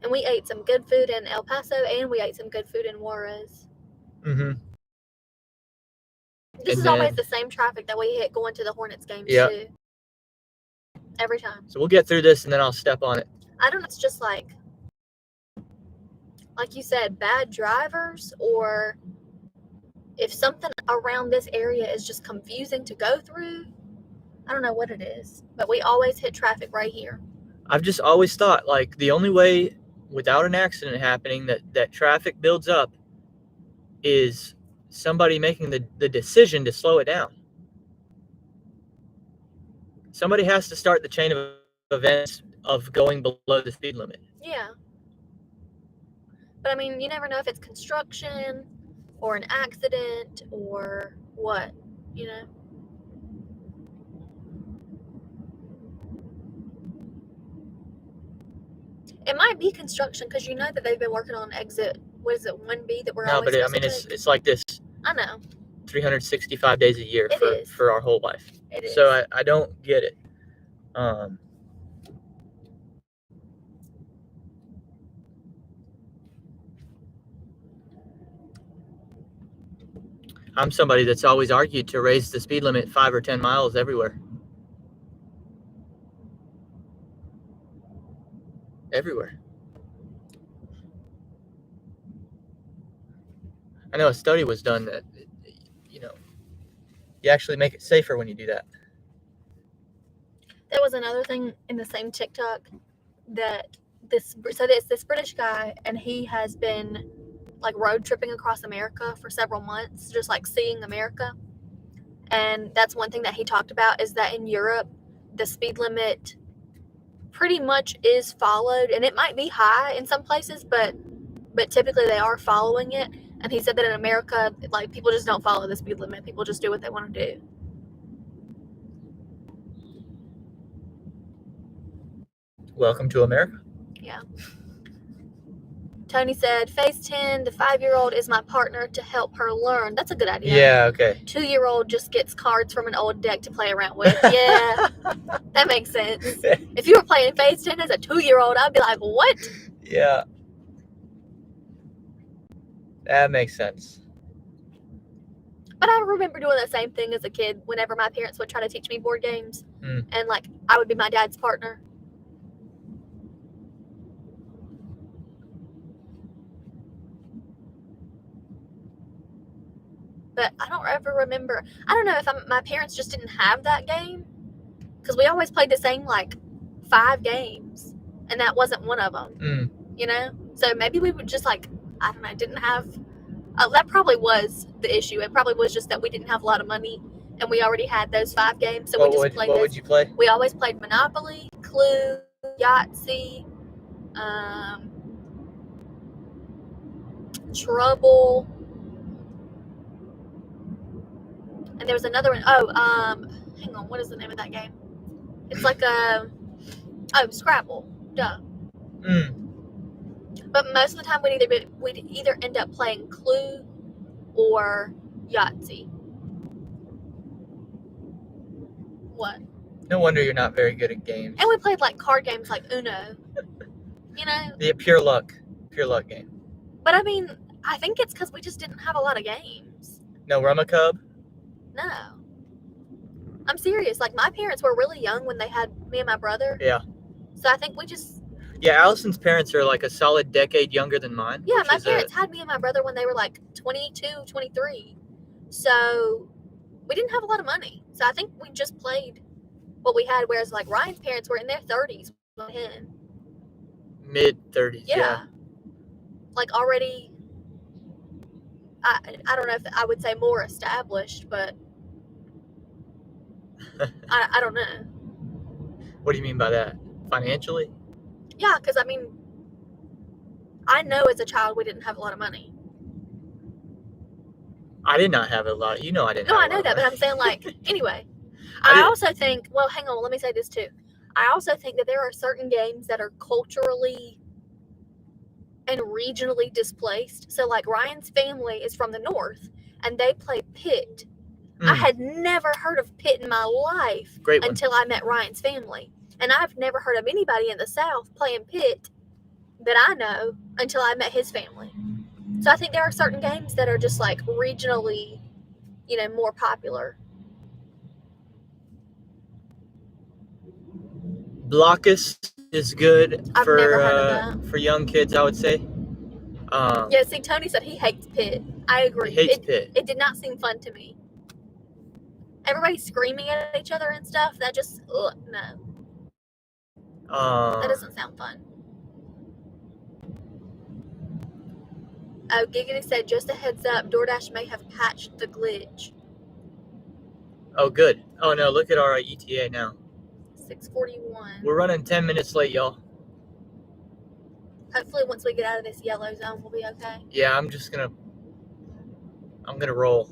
And we ate some good food in El Paso, and we ate some good food in Juarez. Mm-hmm. This is always the same traffic that we hit going to the Hornets games too. Every time. So we'll get through this, and then I'll step on it. I don't know. It's just like you said, bad drivers, or if something around this area is just confusing to go through. I don't know what it is, but we always hit traffic right here. I've just always thought, like, the only way without an accident happening that traffic builds up is somebody making the decision to slow it down. Somebody has to start the chain of events of going below the speed limit. Yeah. But I mean, you never know if it's construction or an accident or what, you know? It might be construction because you know that they've been working on exit, what is it, 1B that we're always supposed to take? No, but I mean, it's like this. I know. 365 days a year for our whole life. It is. So I don't get it. I'm somebody that's always argued to raise the speed limit 5 or 10 miles everywhere. Everywhere. I know a study was done that, you actually make it safer when you do that. There was another thing in the same TikTok that it's this British guy, and he has been like road tripping across America for several months, just like seeing America. And that's one thing that he talked about, is that in Europe, the speed limit pretty much is followed, and it might be high in some places, but typically they are following it. And he said that in America, like, people just don't follow the speed limit. People just do what they want to do. Welcome to America. Yeah. Tony said, phase 10, the 5-year-old is my partner to help her learn. That's a good idea. Yeah, okay. 2-year-old just gets cards from an old deck to play around with. Yeah, that makes sense. If you were playing phase 10 as a 2-year-old, I'd be like, what? Yeah. That makes sense. But I remember doing the same thing as a kid whenever my parents would try to teach me board games. And, like, I would be my dad's partner. But I don't ever remember. I don't know if my parents just didn't have that game. Because we always played the same, like, 5 games. And that wasn't one of them. You know? So maybe we would just, like, I don't know, didn't have... that probably was the issue. It probably was just that we didn't have a lot of money, and we already had those 5 games, so we just played those. What would you play? We always played Monopoly, Clue, Yahtzee, Trouble, and there was another one. Hang on, what is the name of that game? It's like Scrabble. Duh. But most of the time, we'd either end up playing Clue or Yahtzee. What? No wonder you're not very good at games. And we played like card games like Uno. You know? The pure luck game. But I mean, I think it's because we just didn't have a lot of games. No Rummikub? No. I'm serious. Like, my parents were really young when they had me and my brother. Yeah. So I think we just... Yeah, Allison's parents are like a solid decade younger than mine. Yeah, my parents had me and my brother when they were like 22, 23. So we didn't have a lot of money. So I think we just played what we had, whereas like Ryan's parents were in their 30s. Mid-30s, yeah. Like already, I don't know if I would say more established, but I don't know. What do you mean by that? Financially? Yeah, because I mean, I know as a child we didn't have a lot of money. I did not have a lot. You know I didn't No, have I a know lot that, of but money. I'm saying, like, anyway. I also think, well, hang on, let me say this too. I also think that there are certain games that are culturally and regionally displaced. So, like, Ryan's family is from the north, and they play Pit. I had never heard of Pit in my life until I met Ryan's family. And I've never heard of anybody in the South playing Pit that I know until I met his family. So I think there are certain games that are just, like, regionally, you know, more popular. Blockus is good I've never heard of for young kids, I would say. Yeah, see, Tony said he hates Pit. I agree. He hates Pit. It did not seem fun to me. Everybody screaming at each other and stuff, that just, no. That doesn't sound fun. Oh, Giggity said, just a heads up, DoorDash may have patched the glitch. Oh, good. Oh, no, look at our ETA now. 6:41. We're running 10 minutes late, y'all. Hopefully once we get out of this yellow zone, we'll be okay. Yeah, I'm gonna roll.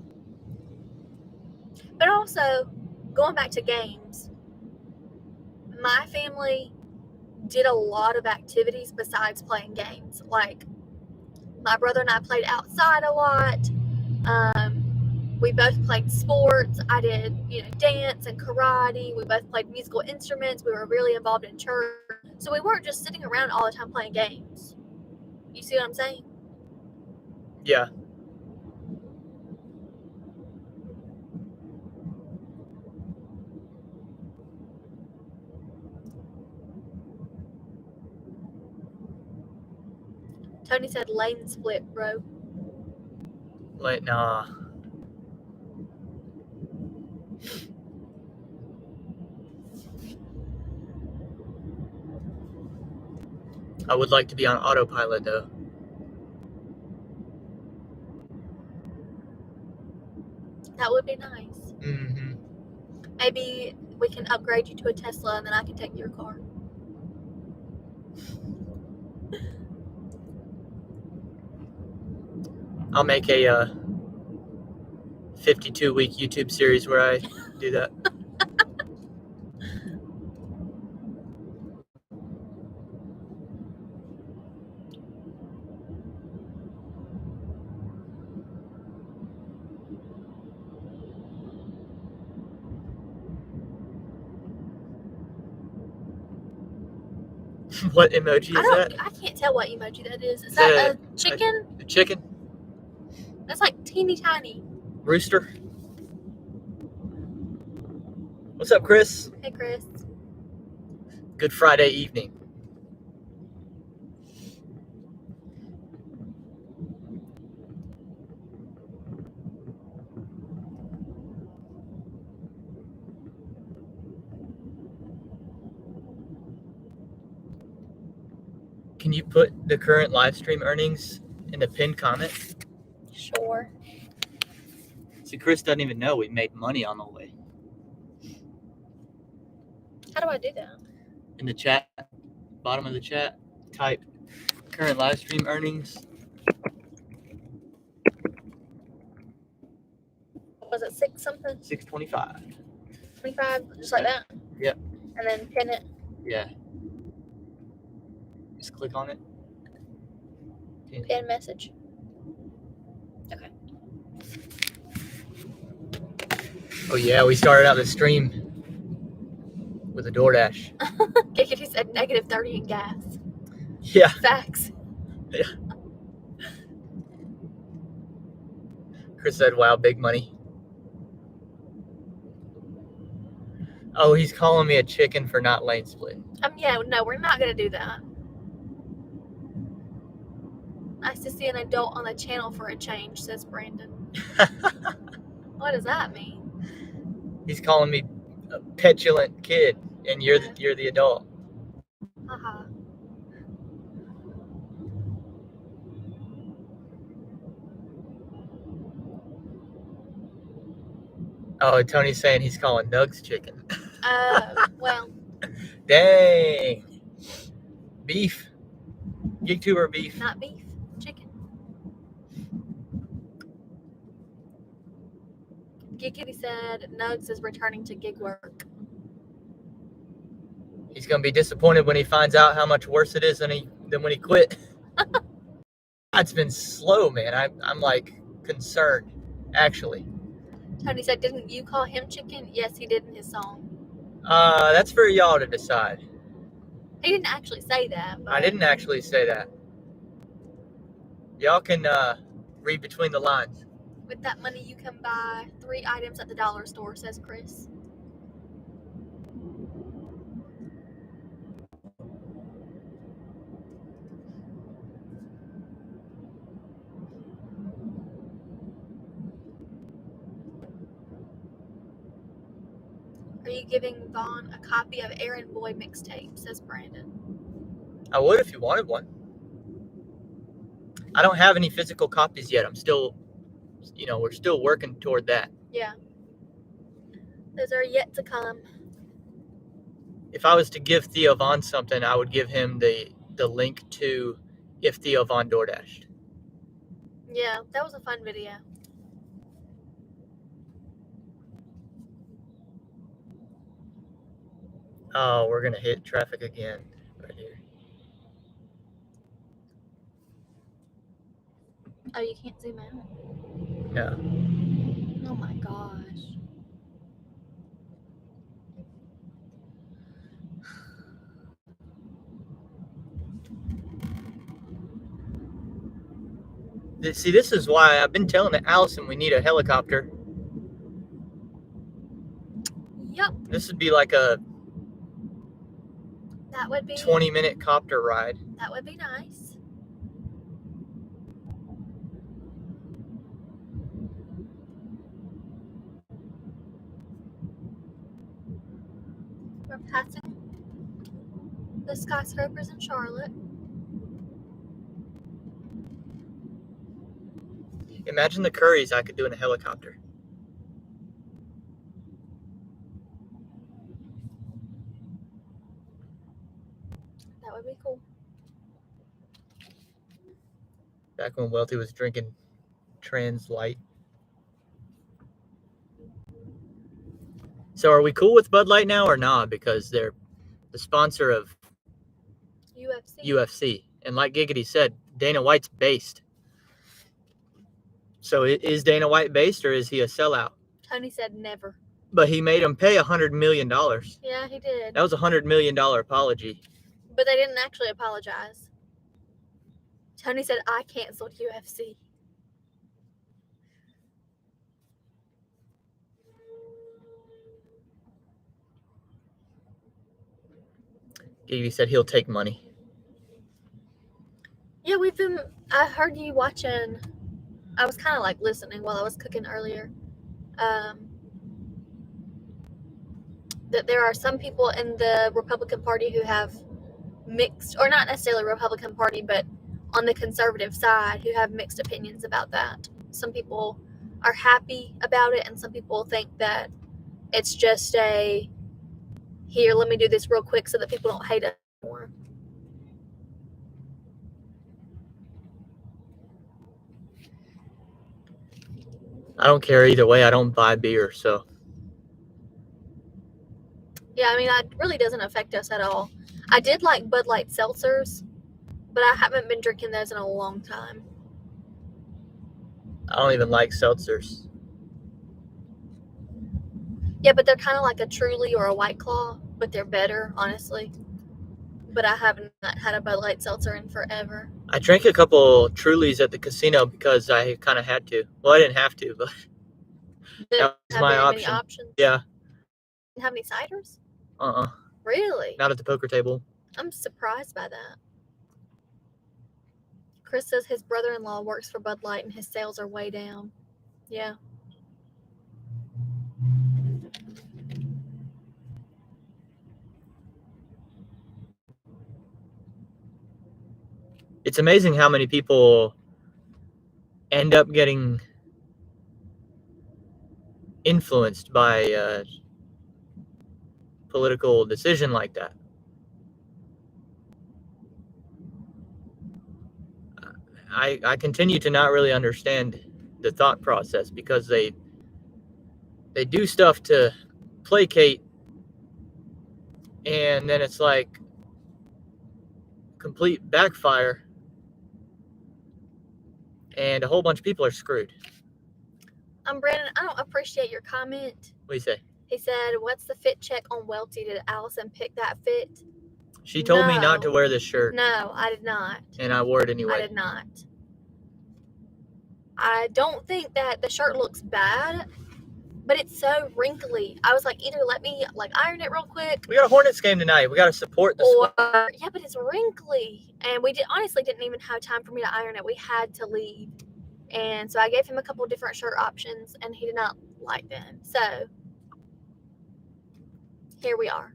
But also, going back to games, my family did a lot of activities besides playing games. Like, my brother and I played outside a lot. We both played sports. I did, dance and karate. We both played musical instruments. We were really involved in church. So we weren't just sitting around all the time playing games. You see what I'm saying? Yeah. Tony said lane split, bro. Like, nah. I would like to be on autopilot, though. That would be nice. Mm-hmm. Maybe we can upgrade you to a Tesla and then I can take your car. I'll make a 52-week YouTube series where I do that. What emoji is that? I can't tell what emoji that is. Is that a chicken? A chicken? That's like teeny tiny. Rooster? What's up, Chris? Hey, Chris. Good Friday evening. Can you put the current live stream earnings in the pinned comment? Sure. See, Chris doesn't even know we made money on the way. How do I do that? In the chat, bottom of the chat, type current live stream earnings. Was it 6 something? 625. 25? Just like that? Yep. And then pin it? Yeah. Just click on it. Pin message. Okay. Oh yeah, we started out the stream with a DoorDash. Giggity said negative 30 in gas. Yeah. Facts. Yeah. Chris said, wow, big money. Oh, he's calling me a chicken for not lane split. Yeah, no, we're not going to do that. Nice to see an adult on the channel for a change, says Brandon. What does that mean? He's calling me a petulant kid, and you're the adult. Uh-huh. Oh, Tony's saying he's calling Nugs chicken. Well. Dang. Beef. GigTuber beef. Not beef. Chicken. Giggity said Nugs is returning to gig work. He's going to be disappointed when he finds out how much worse it is than when he quit. It's been slow, man. I'm like concerned, actually. Tony said, didn't you call him chicken? Yes, he did in his song. That's for y'all to decide. He didn't actually say that. But... I didn't actually say that. Y'all can read between the lines. With that money, you can buy 3 items at the dollar store, says Chris. Are you giving Vaughn a copy of Aaron Boy mixtape, says Brandon. I would if you wanted one. I don't have any physical copies yet. I'm still, we're still working toward that. Yeah. Those are yet to come. If I was to give Theo Vaughn something, I would give him the link to If Theo Vaughn DoorDashed. Yeah, that was a fun video. Oh, we're going to hit traffic again right here. Oh, you can't zoom out? No. Oh my gosh. See, this is why I've been telling Allison we need a helicopter. Yep. This would be like a That would be 20-minute copter ride. That would be nice. We're passing the skyscrapers in Charlotte. Imagine the curries I could do in a helicopter. That would be cool. Back when Welty was drinking Trans Light. So are we cool with Bud Light now or not? Because they're the sponsor of UFC. And like Giggity said, Dana White's based. So is Dana White based or is he a sellout? Tony said never. But he made him pay $100 million. Yeah, he did. That was a $100 million apology. But they didn't actually apologize. Tony said, I canceled UFC. Giggity said he'll take money. Yeah, I heard you watching. I was kind of like listening while I was cooking earlier. That there are some people in the Republican Party who have mixed, or not necessarily Republican Party, but on the conservative side, who have mixed opinions about that. Some people are happy about it, and some people think that it's just here, let me do this real quick so that people don't hate us more. I don't care either way. I don't buy beer, so. Yeah, I mean, that really doesn't affect us at all. I did like Bud Light seltzers, but I haven't been drinking those in a long time. I don't even like seltzers. Yeah, but they're kind of like a Truly or a White Claw, but they're better, honestly. But I haven't had a Bud Light seltzer in forever. I drank a couple Trulies at the casino because I kind of had to. Well, I didn't have to, but that was my option. Many options. Yeah. Didn't have any ciders? Uh-uh. Really? Not at the poker table. I'm surprised by that. Chris says his brother-in-law works for Bud Light and his sales are way down. Yeah. It's amazing how many people end up getting influenced by a political decision like that. I continue to not really understand the thought process because they do stuff to placate, and then it's like complete backfire, and a whole bunch of people are screwed. Brandon, I don't appreciate your comment. What do you say? He said, what's the fit check on Welty? Did Allison pick that fit? She told me not to wear this shirt. No, I did not. And I wore it anyway. I did not. I don't think that the shirt looks bad, but it's so wrinkly. I was like, either let me iron it real quick. We got a Hornets game tonight. We got to support the squad. Yeah, but it's wrinkly. And we honestly didn't even have time for me to iron it. We had to leave. And so I gave him a couple of different shirt options, and he did not like them. So here we are.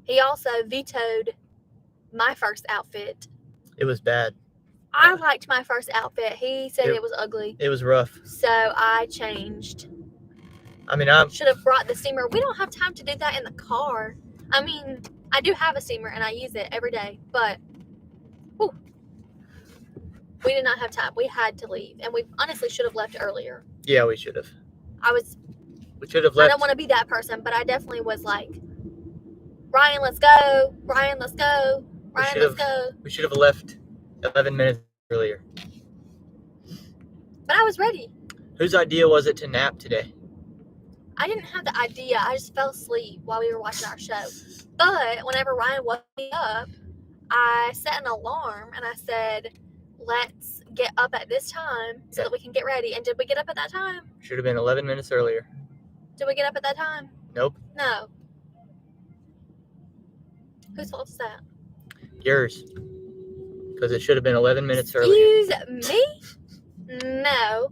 He also vetoed my first outfit. It was bad. I liked my first outfit. He said it was ugly. It was rough. So I changed. I mean, I should have brought the steamer. We don't have time to do that in the car. I mean, I do have a steamer, and I use it every day. But we did not have time. We had to leave. And we honestly should have left earlier. Yeah, we should have. We should have left. I don't want to be that person, but I definitely was like, Ryan, let's go. Ryan, let's go. Ryan, let's go. We should have left 11 minutes earlier. But I was ready. Whose idea was it to nap today? I didn't have the idea. I just fell asleep while we were watching our show. But whenever Ryan woke me up, I set an alarm and I said, let's get up at this time so that we can get ready. And did we get up at that time? Should have been 11 minutes earlier. Did we get up at that time? Nope. No. Whose fault is that? Yours. Because it should have been 11 minutes earlier. Excuse me? No.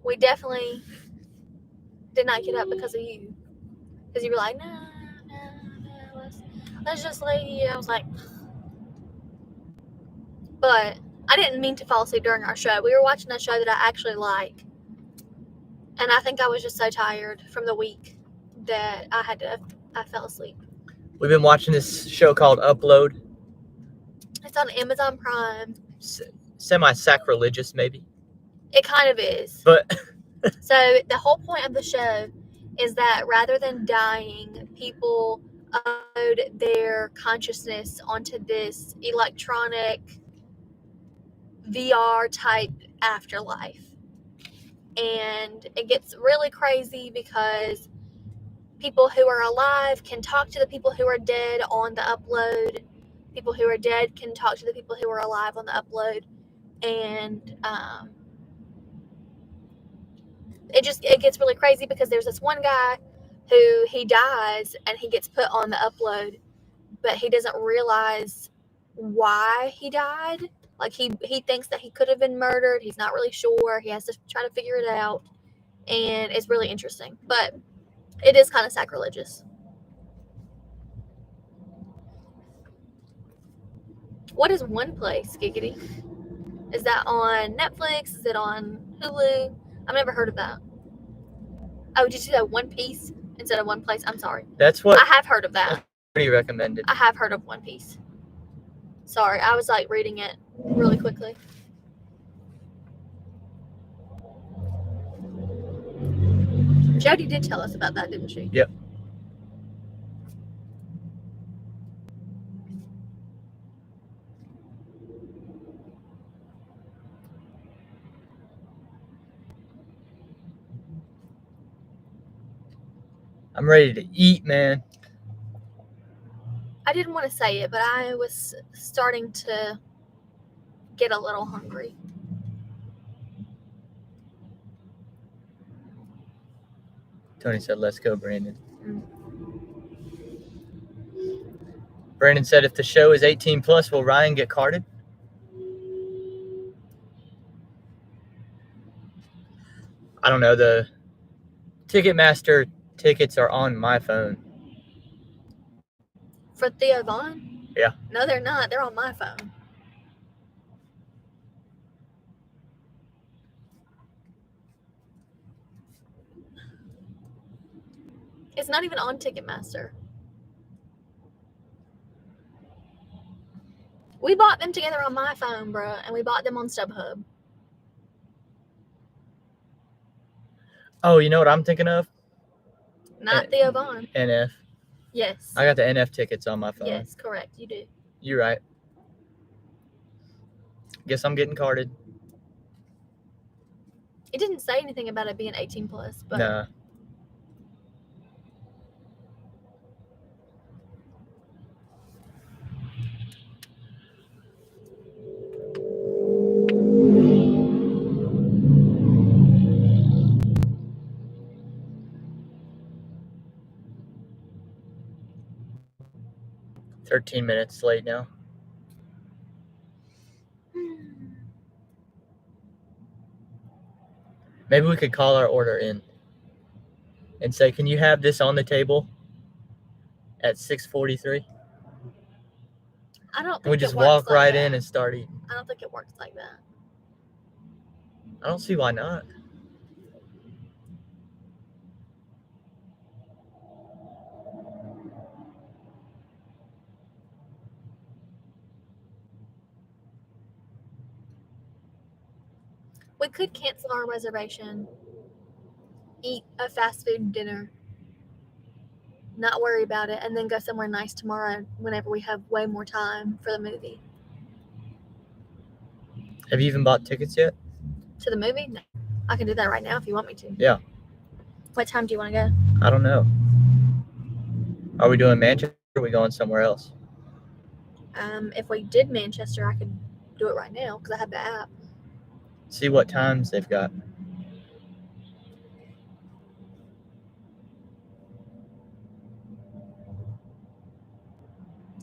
We definitely did not get up because of you. Because you were like, no, let's just lay here. I was like, but I didn't mean to fall asleep during our show. We were watching a show that I actually like. And I think I was just so tired from the week that I fell asleep. We've been watching this show called Upload. It's on Amazon Prime. Semi-sacrilegious, maybe. It kind of is. But so the whole point of the show is that rather than dying, people upload their consciousness onto this electronic VR type afterlife. And it gets really crazy because people who are alive can talk to the people who are dead on the upload. People who are dead can talk to the people who are alive on the upload. And it gets really crazy because there's this one guy who he dies and he gets put on the upload, but he doesn't realize why he died. Like he thinks that he could have been murdered. He's not really sure. He has to try to figure it out. And it's really interesting. But it is kind of sacrilegious. What is One Place, Giggity? Is that on Netflix? Is it on Hulu? I've never heard of that. Oh, did you say One Piece instead of One Place? I'm sorry. That's what I have heard of that. pretty recommended. I have heard of One Piece. Sorry, I was like reading it really quickly. Jody did tell us about that, didn't she? Yep. I'm ready to eat, man. I didn't want to say it, but I was starting to get a little hungry. Tony said, let's go, Brandon. Brandon said, if the show is 18 plus, will Ryan get carded? I don't know. The Ticketmaster tickets are on my phone. For Theo Vaughn? Yeah. No, they're not. They're on my phone. It's not even on Ticketmaster. We bought them together on my phone, bro, and we bought them on StubHub. Oh, you know what I'm thinking of? Not Theo Vaughn. NF. Yes. I got the NF tickets on my phone. Yes, correct. You do. You're right. Guess I'm getting carded. It didn't say anything about it being 18 plus, but Nah. $13 minutes late now. Maybe we could call our order in and say, can you have this on the table at 6:43? I don't think We just walk right in and start eating. I don't think it works like that. I don't see why not. We could cancel our reservation, eat a fast food dinner, not worry about it, and then go somewhere nice tomorrow whenever we have way more time for the movie. Have you even bought tickets yet? To the movie? No. I can do that right now if you want me to. Yeah. What time do you want to go? I don't know. Are we doing Manchester or are we going somewhere else? If we did Manchester, I could do it right now because I have the app. See what times they've got.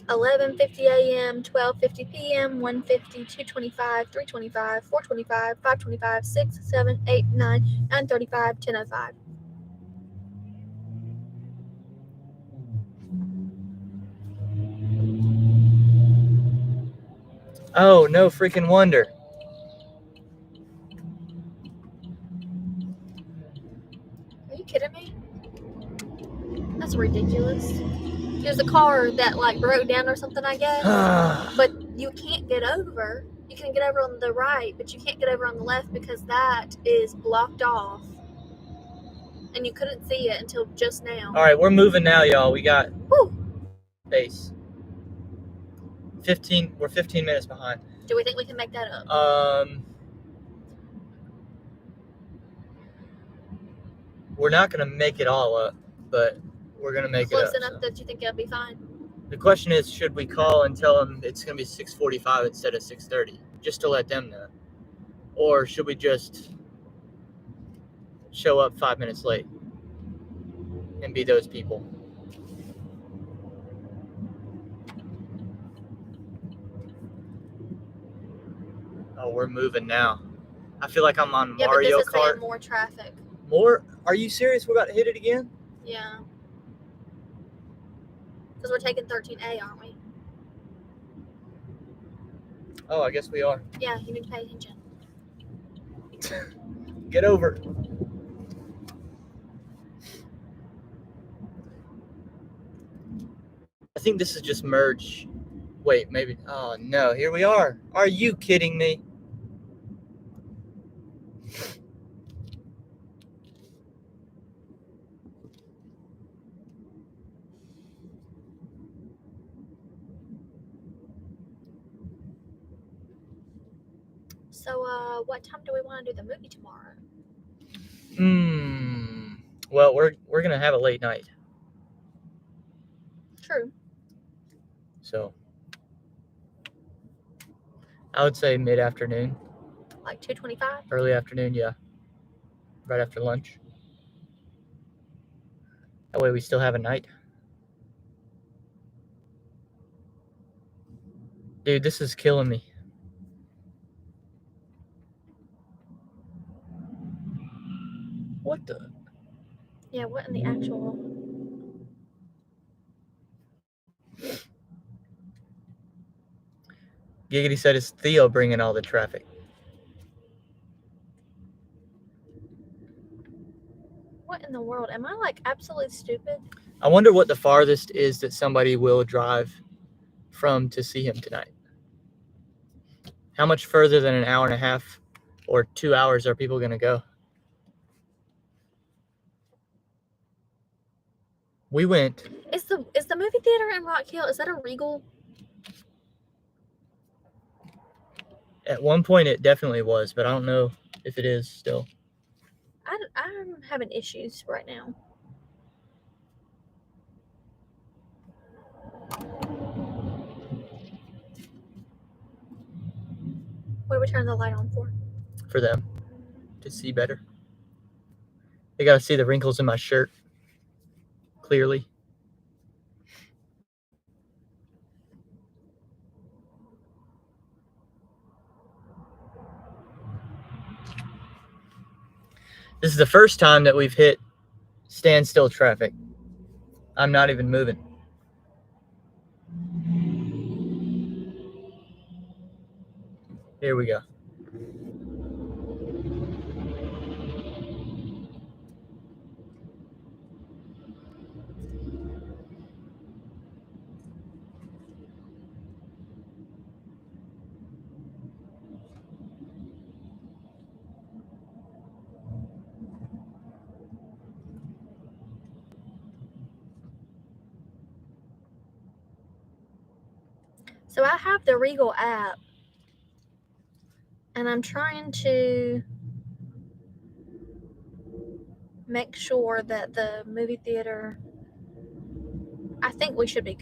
$11:50 a.m., 12:50 p.m., 1:50, 2:25, 3:25, 4:25, 5:25, 6, 7, 8, 9, 9:35, 10:05. Oh, no freaking wonder. Are you kidding me? That's ridiculous. There's a car that like broke down or something, I guess. But you can't get over. You can get over on the right, but you can't get over on the left because that is blocked off. And you couldn't see it until just now. All right, we're moving now, y'all. We got space. We're 15 minutes behind. Do we think we can make that up? We're not gonna make it all up, but we're gonna make Close it up. Close enough so. that you think it'll be fine. The question is, should we call and tell them it's gonna be 6:45 instead of 6:30, just to let them know, or should we just show up 5 minutes late and be those people? Oh, we're moving now. I feel like I'm on Mario but this is Kart. saying more traffic. More? Are you serious? We're about to hit it again? Yeah. Because we're taking 13A, aren't we? Oh, I guess we are. Yeah, you need to pay attention. Get over. I think this is just merge. Wait, maybe. Oh, no. Here we are. Are you kidding me? So, what time do we want to do the movie tomorrow? Well, we're gonna have a late night. True. So I would say mid-afternoon. Like 2:25? Early afternoon, yeah. Right after lunch. That way we still have a night. Dude, this is killing me. What the? Yeah, what in the actual... Giggity said it's Theo bringing all the traffic. What in the world? Am I like absolutely stupid? I wonder what the farthest is that somebody will drive from to see him tonight. How much further than an hour and a half or 2 hours are people going to go? We went. Is the movie theater in Rock Hill, is that a Regal? At one point it definitely was, but I don't know if it is still. I'm having issues right now. What do we turn the light on for? For them to see better. They got to see the wrinkles in my shirt clearly. This is the first time that we've hit standstill traffic. I'm not even moving. Here we go. So I have the Regal app, and I'm trying to make sure that the movie theater, I think we should be.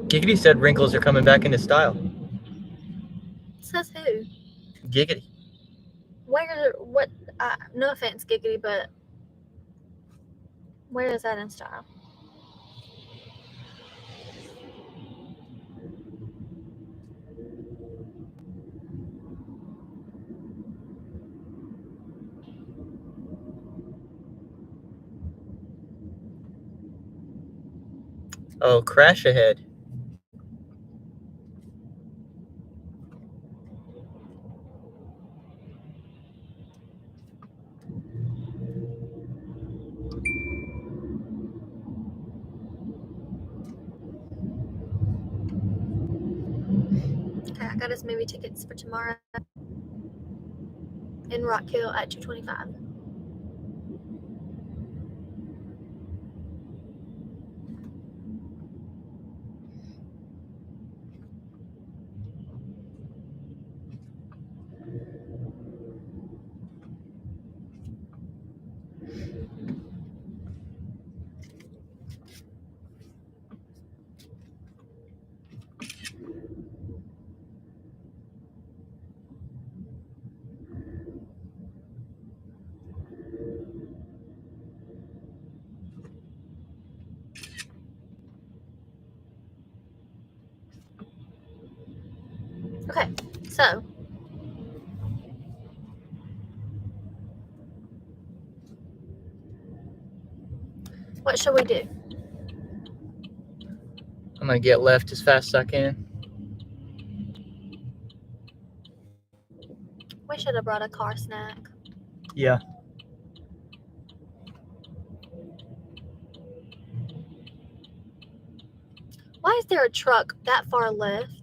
Giggity said wrinkles are coming back into style. Says who? Giggity. Where, what, no offense, Giggity, but where is that in style? Oh, crash ahead. Okay, I got us movie tickets for tomorrow in Rock Hill at 2:25. Okay, so what shall we do? I'm going to get left as fast as I can. We should have brought a car snack. Yeah. Why is there a truck that far left?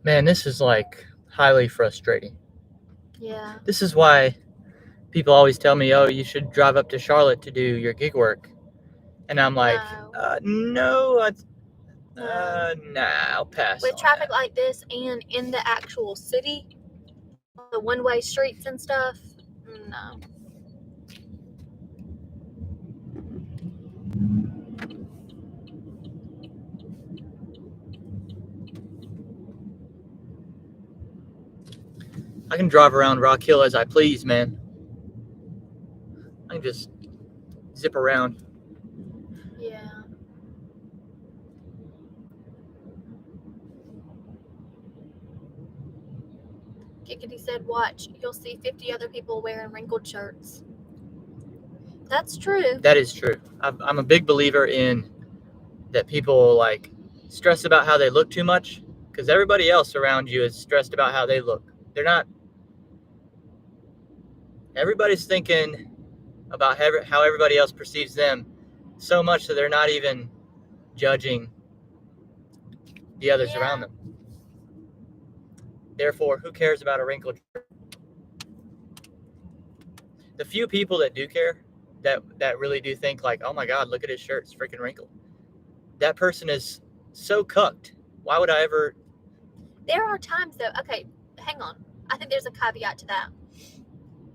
Man, this is like highly frustrating. Yeah. This is why people always tell me, oh, you should drive up to Charlotte to do your gig work. And I'm like, no, I'll pass. With on traffic that. like this and in the actual city, the one-way streets and stuff, no. I can drive around Rock Hill as I please, man. I can just zip around. Yeah. Kickity said, watch, you'll see 50 other people wearing wrinkled shirts. That's true. That is true. I'm a big believer in that people like stress about how they look too much because everybody else around you is stressed about how they look. They're not. Everybody's thinking about how everybody else perceives them so much that they're not even judging the others around them. Therefore, who cares about a wrinkled shirt? The few people that do care, that really do think like, oh my God, look at his shirt, it's freaking wrinkled. That person is so cucked. Why would I ever? There are times though, okay, hang on. I think there's a caveat to that.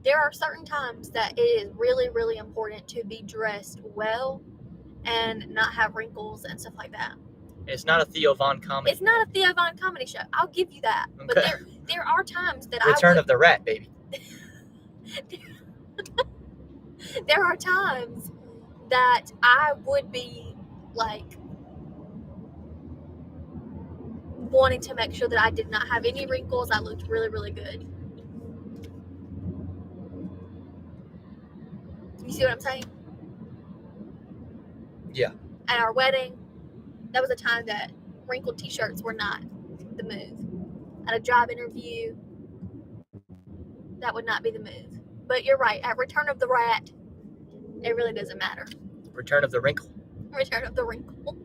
There are certain times that it is really, really important to be dressed well and not have wrinkles and stuff like that. It's not a Theo Von comedy. It's not a Theo Von comedy show. I'll give you that. Okay. But there are times that Return of the Rat, baby. There are times that I would be like wanting to make sure that I did not have any wrinkles. I looked really, really good. You see what I'm saying? Yeah. At our wedding, that was a time that wrinkled t-shirts were not the move. At a job interview, that would not be the move. But you're right. At Return of the Rat, it really doesn't matter. Return of the Wrinkle. Return of the Wrinkle.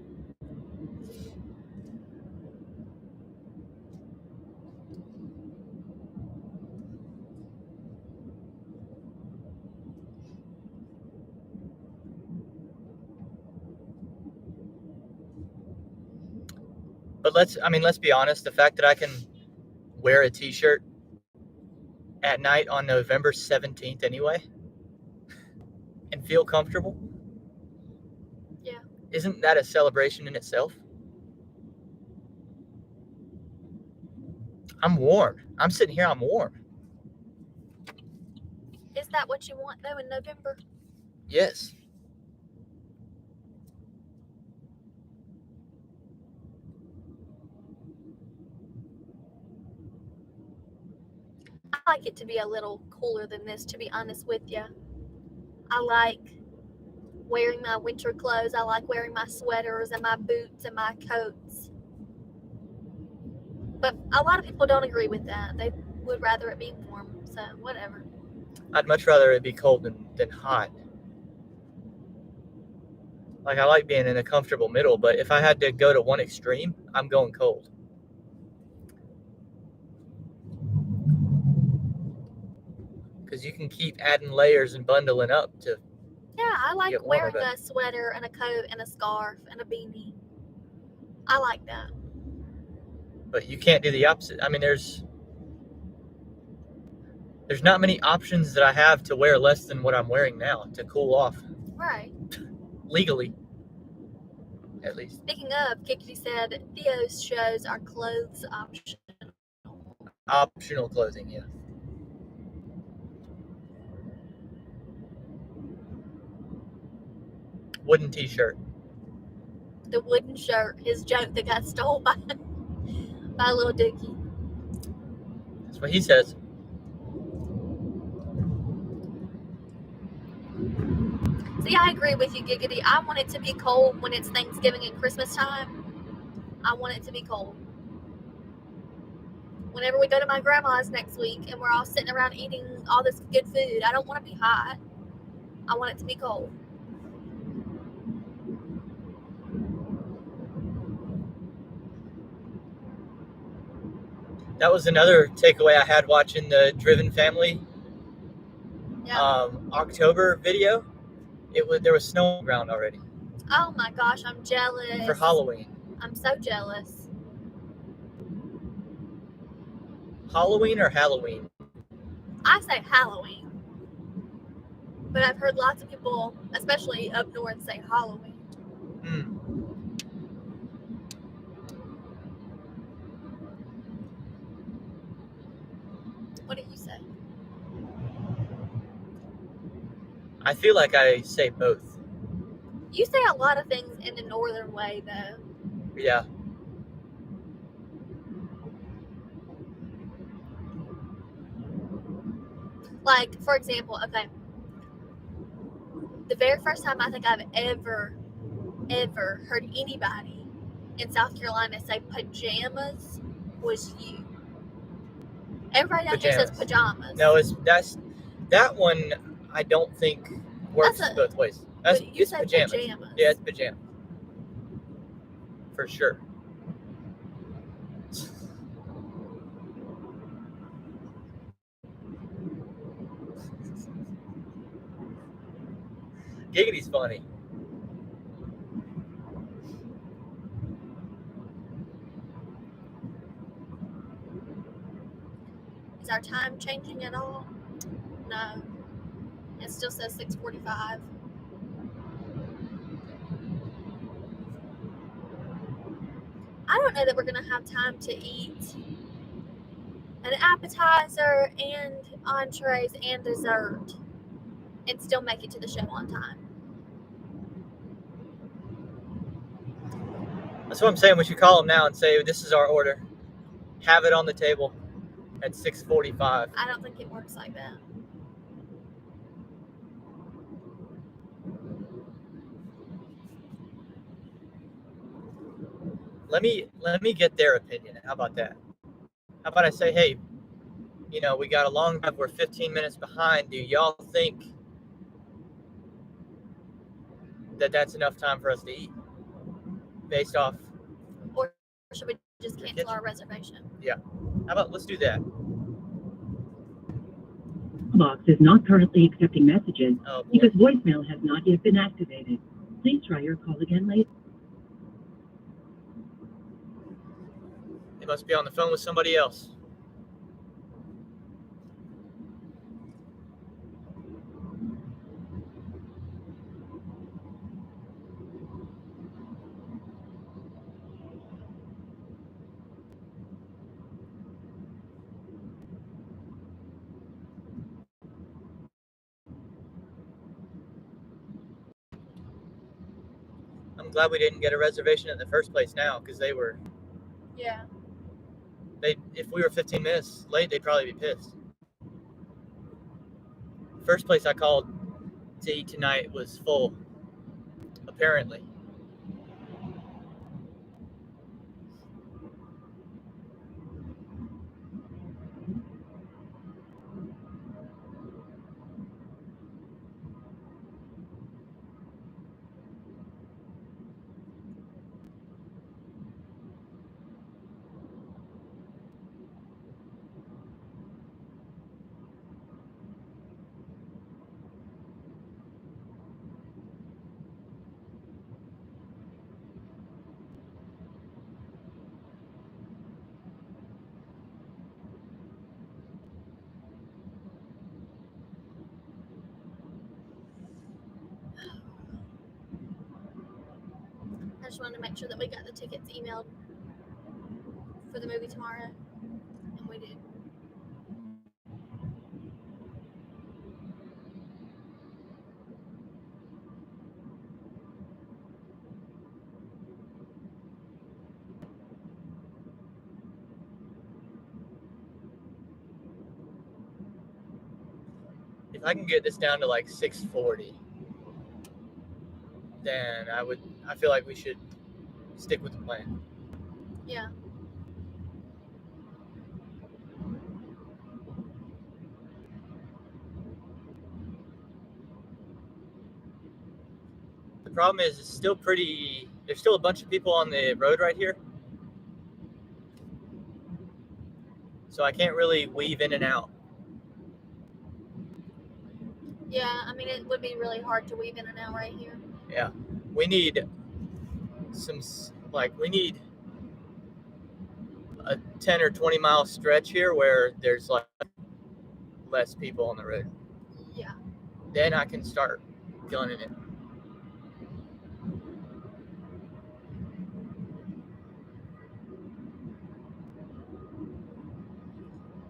But let's be honest. The fact that I can wear a t-shirt at night on November 17th anyway and feel comfortable. Yeah. Isn't that a celebration in itself? I'm warm. I'm sitting here. I'm warm. Is that what you want though in November? Yes. I like it to be a little cooler than this, to be honest with you. I like wearing my winter clothes. I like wearing my sweaters and my boots and my coats. But a lot of people don't agree with that. They would rather it be warm, so whatever. I'd much rather it be cold than hot. Like, I like being in a comfortable middle, but if I had to go to one extreme, I'm going cold. Because you can keep adding layers and bundling up to. Yeah, I like get warmer, wearing a sweater and a coat and a scarf and a beanie. I like that. But you can't do the opposite. I mean, there's not many options that I have to wear less than what I'm wearing now to cool off. Right. Legally, at least. Speaking of, Kiki said Theo's shows are clothes optional. Optional clothing, yeah. Wooden t-shirt. The wooden shirt, his joke that got stolen by little Dookie. That's what he says. See, I agree with you, Giggity. I want it to be cold when it's Thanksgiving and Christmas time. I want it to be cold. Whenever we go to my grandma's next week and we're all sitting around eating all this good food, I don't want to be hot. I want it to be cold. That was another takeaway I had watching the Driven Family October video. There was snow on the ground already. Oh my gosh, I'm jealous. For Halloween. I'm so jealous. Halloween or Halloween? I say Halloween. But I've heard lots of people, especially up north, say Halloween. What do you say? I feel like I say both. You say a lot of things in the northern way, though. Yeah. Like, for example, okay. The very first time I think I've ever heard anybody in South Carolina say pajamas was you. Everybody down here says pajamas. No, that one I don't think works both ways. It's pajamas. Yeah, it's pajamas. For sure. Giggity's funny. Is our time changing at all? No. It still says 6:45. I don't know that we're going to have time to eat an appetizer and entrees and dessert and still make it to the show on time. That's what I'm saying. We should call them now and say, this is our order. Have it on the table at 6:45. I don't think it works like that. Let me get their opinion. How about that? How about I say, hey, we got a long drive. We're 15 minutes behind. Do y'all think that that's enough time for us to eat? Based off. Or should we just cancel our reservation? Yeah. How about let's do that? Box is not currently accepting messages because voicemail has not yet been activated. Please try your call again later. They must be on the phone with somebody else. I'm glad we didn't get a reservation in the first place now, because they were. Yeah. If we were 15 minutes late, they'd probably be pissed. First place I called to eat tonight was full, apparently. I just wanted to make sure that we got the tickets emailed for the movie tomorrow, and we did. If I can get this down to like 640, then I feel like we should stick with the plan. Yeah. The problem is, there's still a bunch of people on the road right here. So I can't really weave in and out. Yeah, I mean, it would be really hard to weave in and out right here. Yeah. We need a 10 or 20 mile stretch here where there's like less people on the road. Yeah. Then I can start gunning it.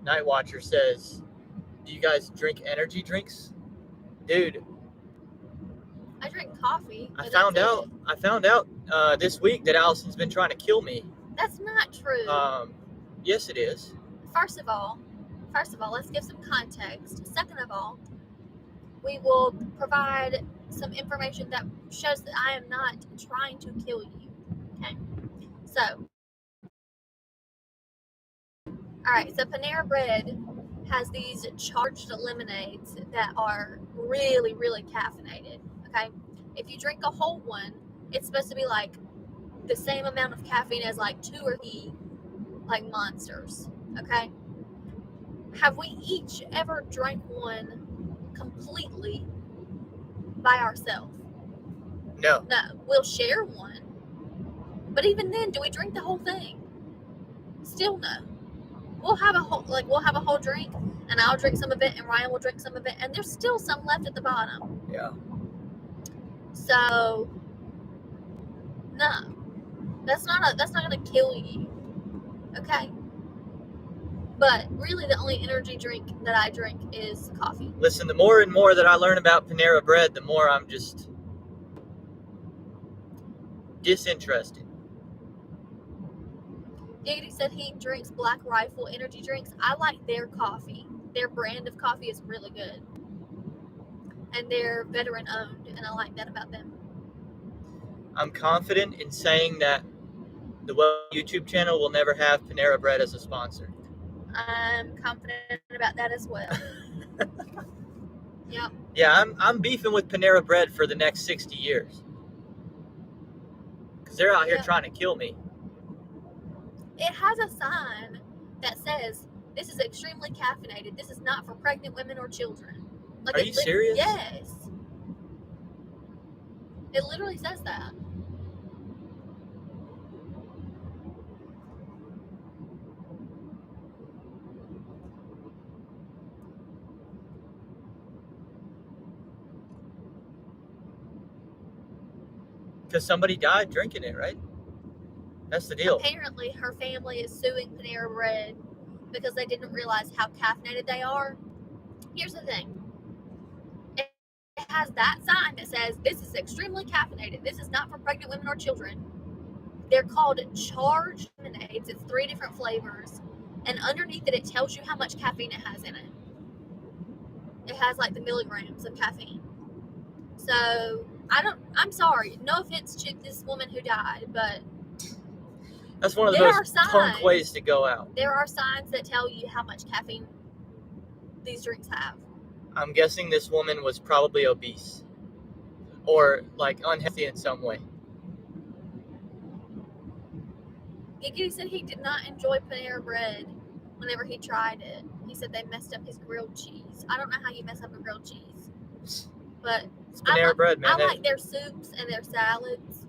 Night Watcher says, do you guys drink energy drinks? Dude, I drink coffee. I found out this week that Allison's been trying to kill me. That's not true. Yes, it is. First of all, let's give some context. Second of all, we will provide some information that shows that I am not trying to kill you. Okay? So, alright, so Panera Bread has these charged lemonades that are really, really caffeinated. Okay? If you drink a whole one, it's supposed to be like the same amount of caffeine as like 2 or 3 like monsters. Okay? Have we each ever drank one completely by ourselves? No. No. We'll share one. But even then, do we drink the whole thing? Still no. We'll have a whole drink, and I'll drink some of it, and Ryan will drink some of it, and there's still some left at the bottom. Yeah. So no. That's not gonna kill you. Okay? But really, the only energy drink that I drink is coffee. Listen, the more and more that I learn about Panera Bread, the more I'm just disinterested. Giggity said he drinks Black Rifle energy drinks. I like their coffee. Their brand of coffee is really good. And they're veteran owned, and I like that about them. I'm confident in saying that the YouTube channel will never have Panera Bread as a sponsor. I'm confident about that as well. Yep. Yeah, I'm beefing with Panera Bread for the next 60 years. Because they're out here trying to kill me. It has a sign that says, this is extremely caffeinated. This is not for pregnant women or children. Like, are you serious? Yes. It literally says that. Because somebody died drinking it, right? That's the deal. Apparently, her family is suing Panera Bread because they didn't realize how caffeinated they are. Here's the thing. It has that sign that says this is extremely caffeinated. This is not for pregnant women or children. They're called charged lemonades. It's 3 different flavors, and underneath it tells you how much caffeine it has in it. It has like the milligrams of caffeine. So I'm sorry, no offense to this woman who died, but that's one of the most punk ways to go out. There are signs that tell you how much caffeine these drinks have. I'm guessing this woman was probably obese or like unhealthy in some way. Giggity said he did not enjoy Panera Bread whenever he tried it. He said they messed up his grilled cheese. I don't know how you mess up a grilled cheese, but it's Panera Bread, man. I like their soups and their salads.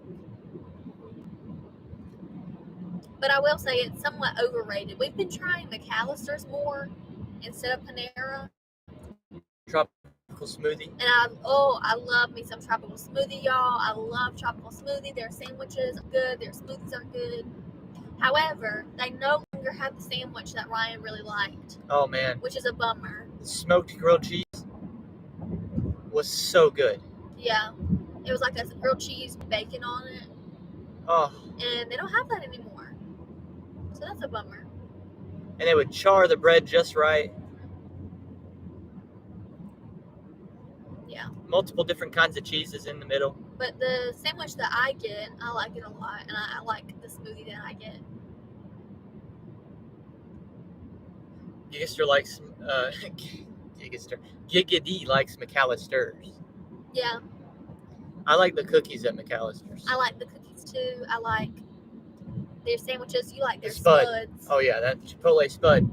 But I will say it's somewhat overrated. We've been trying McAllister's more instead of Panera. Tropical smoothie. And I love me some tropical smoothie, y'all. I love tropical smoothie. Their sandwiches are good. Their smoothies are good. However, they no longer have the sandwich that Ryan really liked. Oh, man. Which is a bummer. The smoked grilled cheese was so good. Yeah. It was like a grilled cheese with bacon on it. Oh. And they don't have that anymore. So that's a bummer. And they would char the bread just right. Yeah. Multiple different kinds of cheeses in the middle. But the sandwich that I get, I like it a lot. And I like the smoothie that I get. Giggity likes Giggity likes McAllister's. Yeah. I like the cookies at McAllister's. I like the cookies too. I like their sandwiches. You like their spuds. Oh yeah, that Chipotle spud.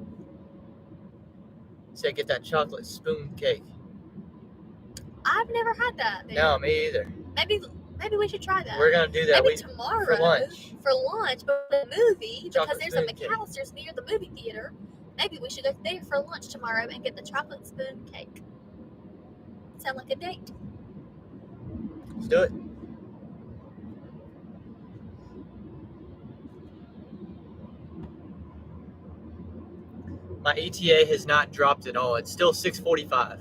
So get that chocolate spoon cake. I've never had that. There. No, me either. Maybe we should try that. We're gonna do that. Maybe tomorrow for lunch. For lunch, but the movie Chocolate because there's a McAllister's near the movie theater. Maybe we should go there for lunch tomorrow and get the chocolate spoon cake. Sound like a date? Let's do it. My ETA has not dropped at all. It's still 6:45.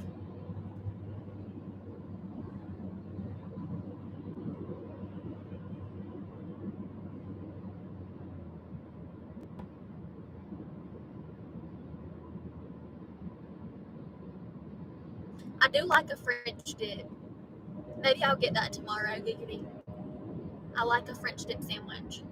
I do like a French dip. Maybe I'll get that tomorrow, Giggity. I like a French dip sandwich.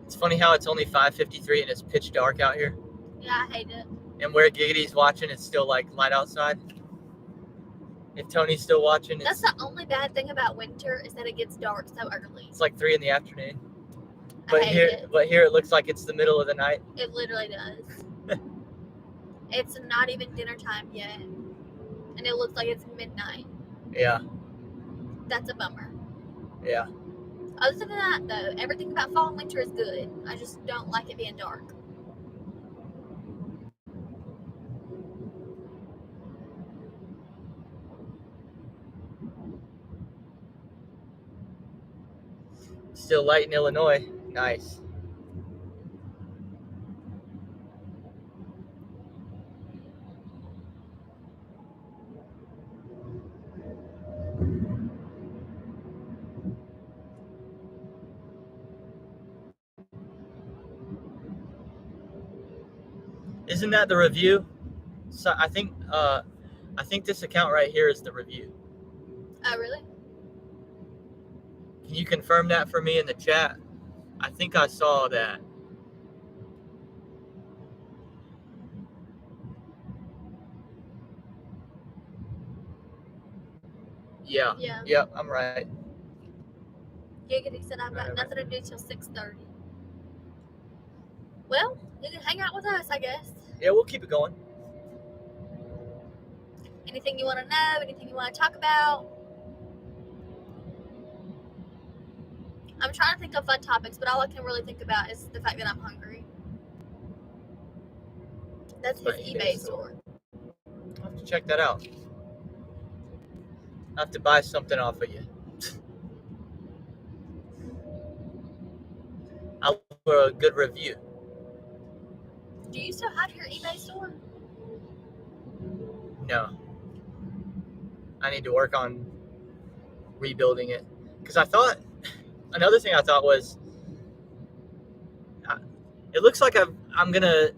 It's funny how it's only 5:53 and it's pitch dark out here. Yeah, I hate it. And where Giggity's watching, it's still like light outside. If Tony's still watching, that's the only bad thing about winter is that it gets dark so early. It's like 3 in the afternoon. But here it looks like it's the middle of the night. It literally does. It's not even dinner time yet, and it looks like it's midnight. Yeah. That's a bummer. Yeah. Other than that, though, everything about fall and winter is good. I just don't like it being dark. Still light in Illinois. Nice. Isn't that the review? So I think this account right here is the review. Oh, really? Can you confirm that for me in the chat? I think I saw that. Yeah. Yeah. Yep, I'm right. Giggity said I've got nothing to do till 6:30. Well, you can hang out with us, I guess. Yeah, we'll keep it going. Anything you want to know? Anything you want to talk about? I'm trying to think of fun topics, but all I can really think about is the fact that I'm hungry. That's his eBay store. I'll have to check that out. I have to buy something off of you. I'll look for a good review. Do you still have your eBay store? No. I need to work on rebuilding it. Because I thought, another thing I thought was, it looks like I'm going to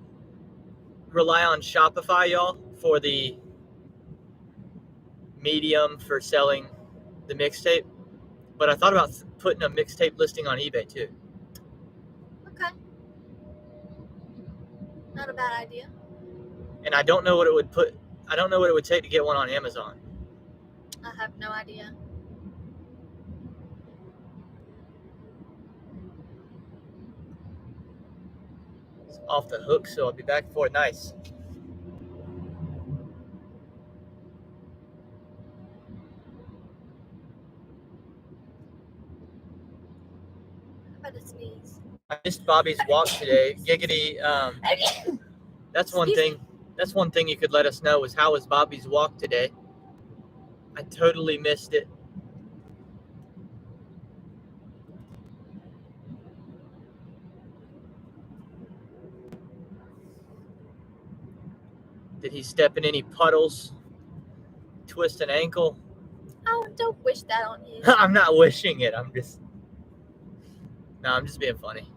rely on Shopify, y'all, for the medium for selling the mixtape. But I thought about putting a mixtape listing on eBay too. Okay. Not a bad idea. And I don't know what it would take to get one on Amazon. I have no idea. It's off the hook, so I'll be back for it. Nice. I'm about to sneeze. I missed Bobby's walk today. Giggity. That's one thing. That's one thing you could let us know, is how was Bobby's walk today? I totally missed it. Did he step in any puddles? Twist an ankle? Oh, don't wish that on him. I'm not wishing it. I'm just being funny.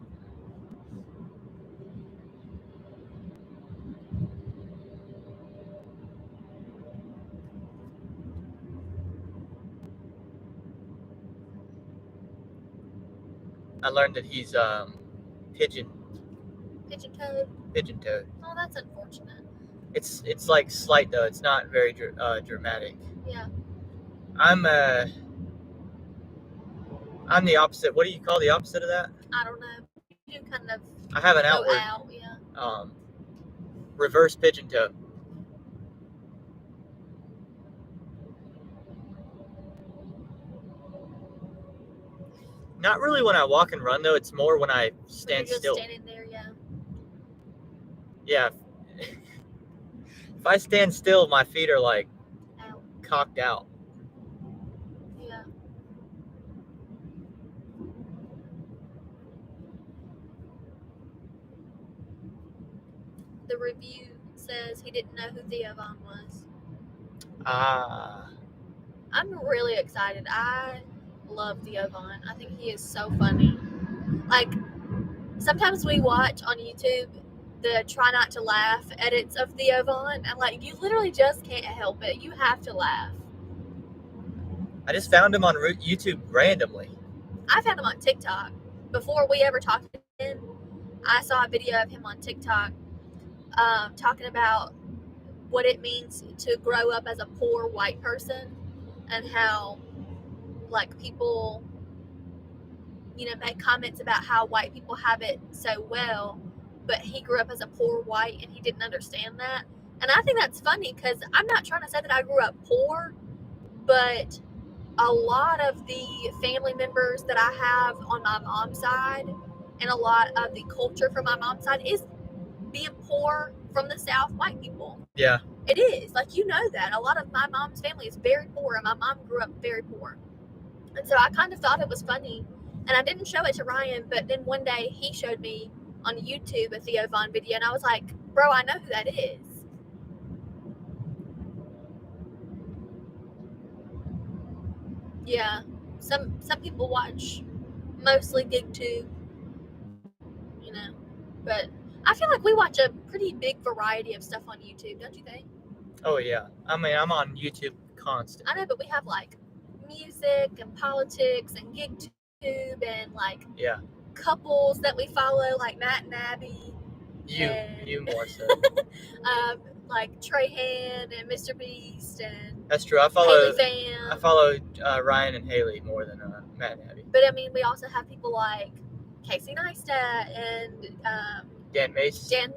I learned that he's Pigeon-toed. pigeon-toed. Oh, that's unfortunate. It's like slight though. It's not very dramatic. Yeah. I'm the opposite. What do you call the opposite of that? I don't know. You kind of. I have an go outward. Out, yeah. Reverse pigeon-toe. Not really when I walk and run though. It's more when I stand still. Standing there, yeah. Yeah. If I stand still, my feet are like Out. cocked out. Yeah. The review says he didn't know who Theo was. Ah. I'm really excited. I love Theo. I think he is so funny. Like, sometimes we watch on YouTube the try not to laugh edits of Theo, and like, you literally just can't help it. You have to laugh. I just found him on YouTube randomly. I found him on TikTok. Before we ever talked to him, I saw a video of him on TikTok talking about what it means to grow up as a poor white person, and how, like, people, make comments about how white people have it so well, but he grew up as a poor white and he didn't understand that. And I think that's funny, because I'm not trying to say that I grew up poor, but a lot of the family members that I have on my mom's side, and a lot of the culture from my mom's side, is being poor from the South white people. Yeah. It is. Like, that. A lot of my mom's family is very poor, and my mom grew up very poor. And so I kind of thought it was funny. And I didn't show it to Ryan, but then one day he showed me on YouTube a Theo Von video, and I was like, bro, I know who that is. Yeah. Some people watch mostly GigTube, but I feel like we watch a pretty big variety of stuff on YouTube, don't you think? Oh yeah. I mean, I'm on YouTube constantly. I know, but we have like music and politics and GigTube and like couples that we follow, like Matt and Abby. You more so. Like Trahan and Mr. Beast and that's true. I follow Ryan and Haley more than Matt and Abby. But I mean, we also have people like Casey Neistat and Dan Mace and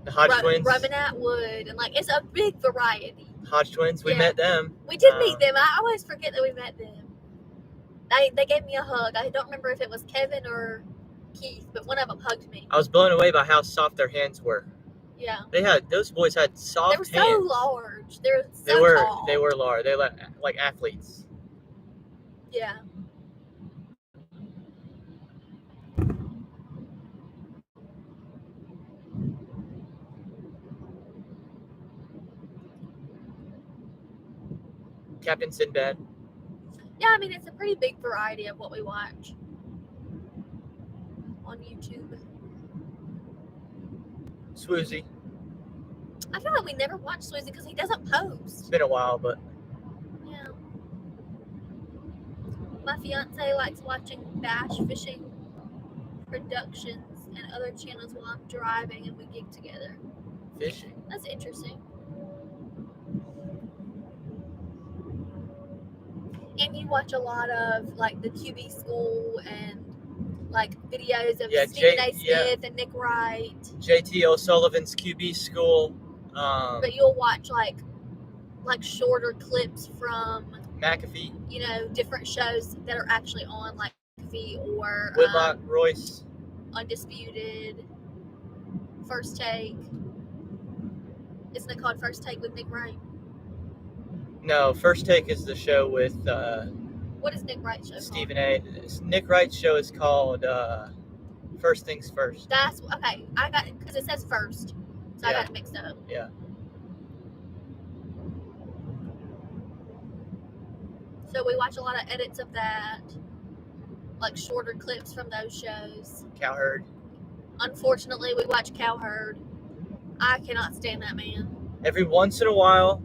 the Hodge Twins. Robin Atwood, and like, it's a big variety. Hodge Twins, we met them. We did meet them. I always forget that we met them. They gave me a hug. I don't remember if it was Kevin or Keith, but one of them hugged me. I was blown away by how soft their hands were. Yeah. Those boys had soft They were so hands. large. They were so tall. They were large. They like athletes. Yeah. Captain Sinbad. Yeah, I mean, it's a pretty big variety of what we watch on YouTube. Swoozy. I feel like we never watch Swoozy because he doesn't post. It's been a while, but yeah. My fiance likes watching Bash Fishing Productions and other channels while I'm driving and we gig together. Fishing. That's interesting. And you watch a lot of like the QB school and like videos of Stephen A. Smith and Nick Wright. JT O'Sullivan's QB school. But you'll watch like shorter clips from McAfee. You know, different shows that are actually on, like McAfee or Whitlock, Royce, Undisputed, First Take. Isn't it called First Take with Nick Wright? No, First Take is the show with what is Nick Wright's show Stephen A. Nick Wright's show is called First Things First. That's okay. I got it because it says first, so I got it mixed up. Yeah. So we watch a lot of edits of that, like shorter clips from those shows. Cowherd. Unfortunately, we watch Cowherd. I cannot stand that man. Every once in a while,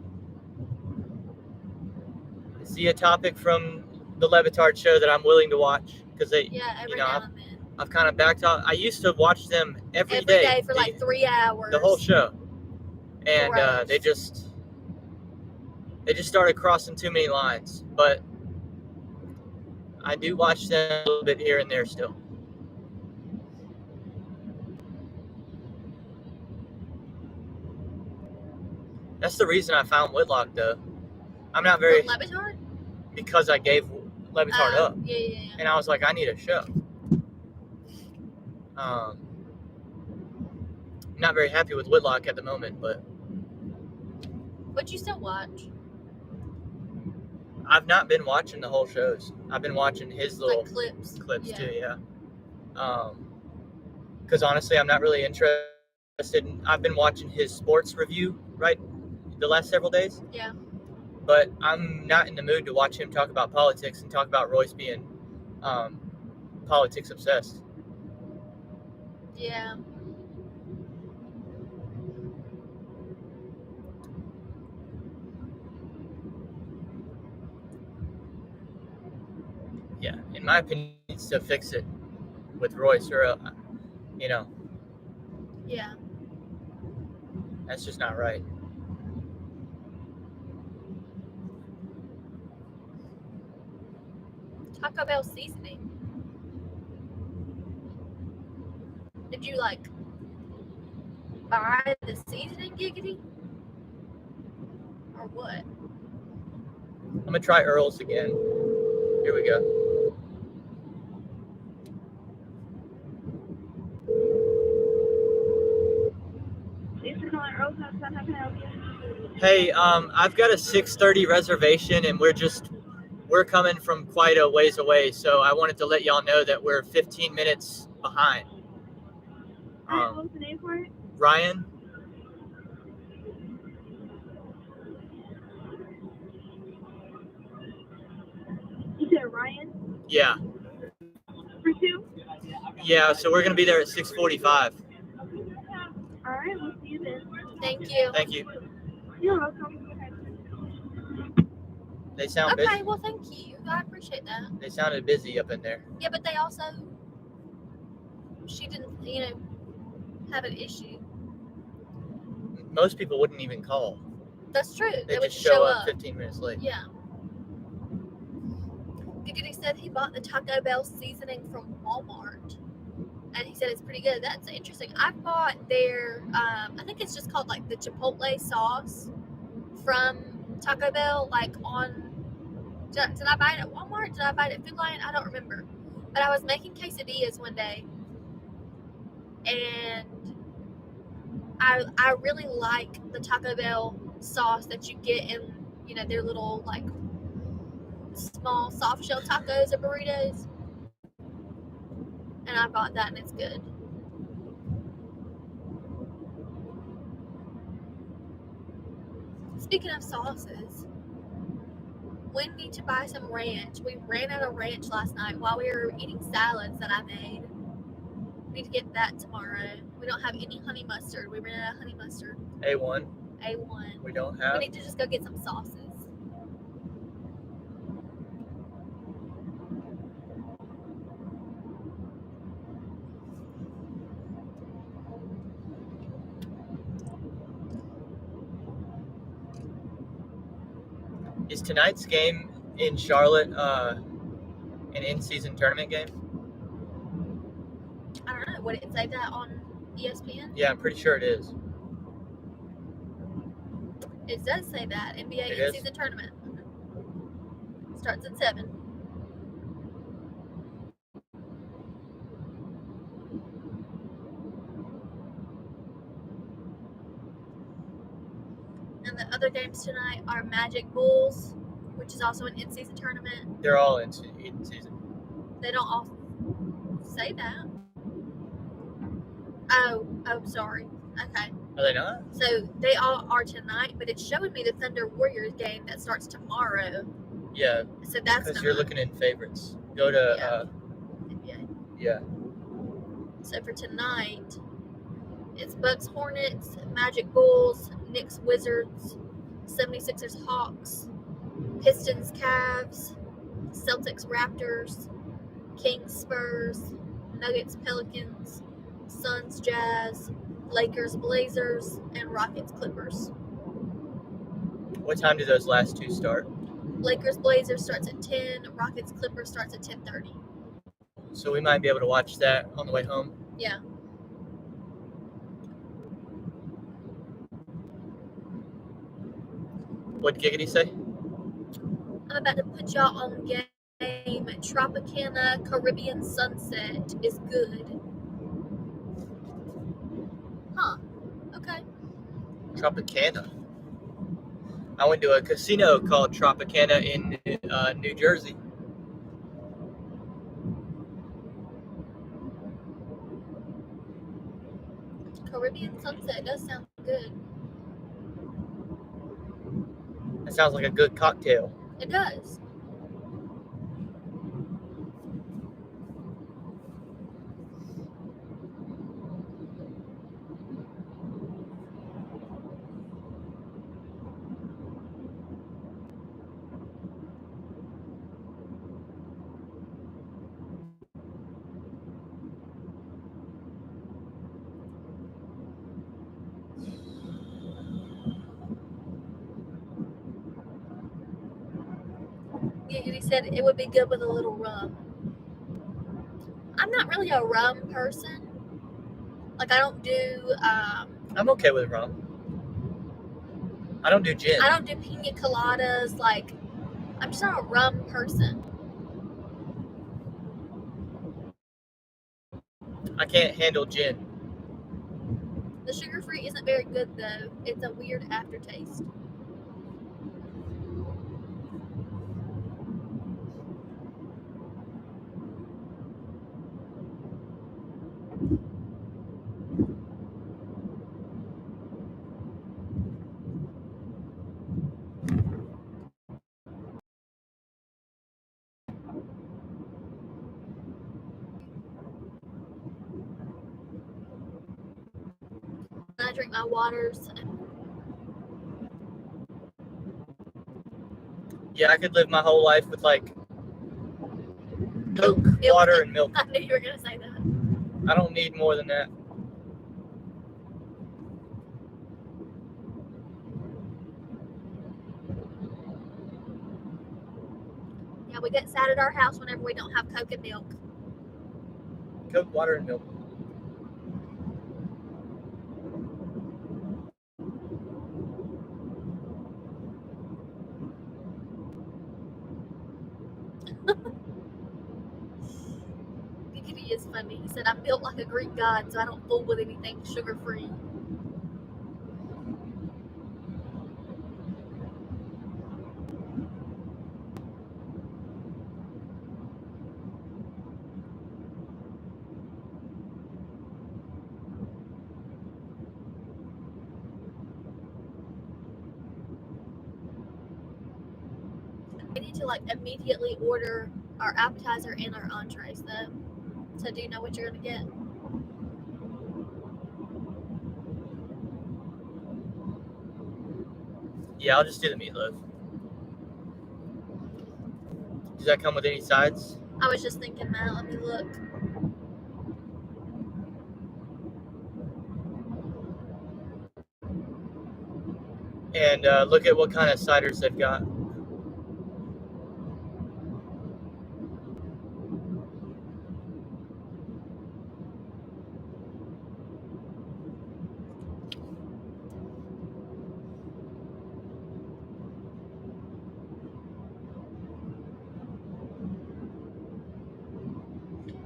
I see a topic from the Levitard show that I'm willing to watch because every now and then. I've kind of backed off. I used to watch them every day for like 3 hours. The whole show, and they just started crossing too many lines. But I do watch them a little bit here and there still. That's the reason I found Whitlock, though. I'm not very... Levitard? Because I gave Levitard up. Yeah. And I was like, I need a show. I'm not very happy with Whitlock at the moment, but... But you still watch? I've not been watching the whole shows. I've been watching his little clips too, yeah. Because honestly, I'm not really interested in... I've been watching his sports review, right? The last several days. Yeah. But I'm not in the mood to watch him talk about politics and talk about Royce being politics obsessed. Yeah. Yeah, in my opinion, he needs to fix it with Royce or, Yeah. That's just not right. Taco Bell seasoning. Did you buy the seasoning, Giggity? Or what? I'm gonna try Earl's again. Here we go. Thanks for calling Earl's. How can I help you? Hey, I've got a 6:30 reservation, and we're coming from quite a ways away, so I wanted to let y'all know that we're 15 minutes behind. What was the name for it? Ryan. You said Ryan? Yeah. For two? Yeah, so we're going to be there at 6:45. All right, we'll see you then. Thank you. Thank you. You're welcome. They sound Okay, busy. well, thank you. I appreciate that. They sounded busy up in there. Yeah, but they also, she didn't, have an issue. Most people wouldn't even call. That's true. They would just show up 15 minutes late. Yeah. Giggity said he bought the Taco Bell seasoning from Walmart. And he said it's pretty good. That's interesting. I bought their, I think it's just called the Chipotle sauce from Taco Bell, did I buy it at Walmart? Did I buy it at Food Lion? I don't remember. But I was making quesadillas one day, and I really like the Taco Bell sauce that you get in, you know, their little like small soft shell tacos or burritos. And I bought that and it's good. Speaking of sauces, we need to buy some ranch. We ran out of ranch last night while we were eating salads that I made. We need to get that tomorrow. We don't have any honey mustard. We ran out of honey mustard. A1. A1. We don't have. We need to just go get some sauces. Is tonight's game in Charlotte an in-season tournament game? I don't know. Would it say that on ESPN? Yeah, I'm pretty sure it is. It does say that. NBA It in-season is? tournament. Starts at 7. And the other games tonight are Magic Bulls, which is also an in-season tournament. They're all in season. They don't all say that. Oh, sorry. Okay. Are they not? So they all are tonight, but it's showing me the Thunder Warriors game that starts tomorrow. Yeah. So that's because you're looking in favorites. Go to NBA. Yeah. So for tonight, it's Bucks Hornets, Magic Bulls, Knicks Wizards, 76ers Hawks, Pistons Cavs, Celtics Raptors, Kings Spurs, Nuggets Pelicans, Suns Jazz, Lakers Blazers, and Rockets Clippers. What time do those last two start? Lakers Blazers starts at 10, Rockets Clippers starts at 10:30. So we might be able to watch that on the way home. Yeah. What'd Giggity say? I'm about to put y'all on game. Tropicana Caribbean Sunset is good. Huh. Okay. Tropicana. I went to a casino called Tropicana in New Jersey. Caribbean Sunset does sound good. That sounds like a good cocktail. It does. He said it would be good with a little rum. I'm not really a rum person. Like I don't do. I'm okay with rum. I don't do gin. I don't do pina coladas. Like I'm just not a rum person. I can't handle gin. The sugar-free isn't very good though. It's a weird aftertaste. I drink my waters. Yeah, I could live my whole life with like Coke, water, and milk. I knew you were gonna say that. I don't need more than that. Yeah, we get sad at our house whenever we don't have Coke and milk. Coke, water, and milk. He is funny. He said, I'm built like a Greek god, so I don't fool with anything sugar-free. to like immediately order our appetizer and our entrees though. So do you know what you're gonna get? Yeah, I'll just do the meatloaf. Does that come with any sides? I was just thinking that. Let me look. And look at what kind of ciders they've got.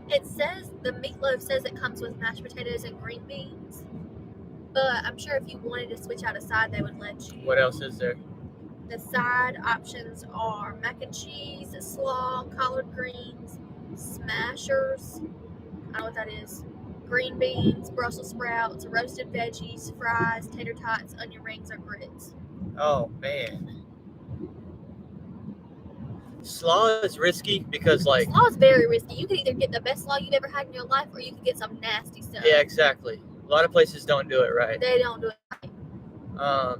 It says, the meatloaf says it comes with mashed potatoes and green beans. But I'm sure if you wanted to switch out a side, they would let you. What else is there? The side options are mac and cheese, slaw, collard greens, smashers. I don't know what that is. Green beans, Brussels sprouts, roasted veggies, fries, tater tots, onion rings, or grits. Oh, man. Slaw is risky because, like... Slaw is very risky. You could either get the best slaw you've ever had in your life, or you could get some nasty stuff. Yeah, exactly. A lot of places don't do it right. They don't do it right.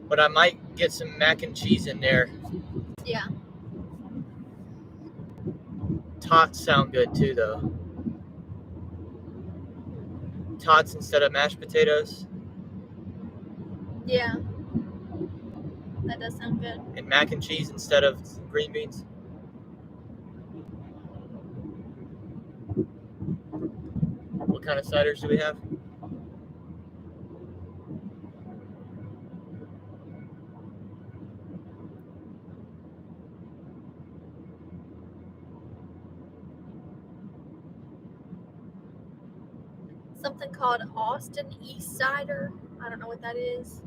But I might get some mac and cheese in there. Yeah. Tots sound good too, though. Tots instead of mashed potatoes. Yeah. That does sound good. And mac and cheese instead of green beans. What kind of ciders do we have? Something called Austin East Cider. I don't know what that is.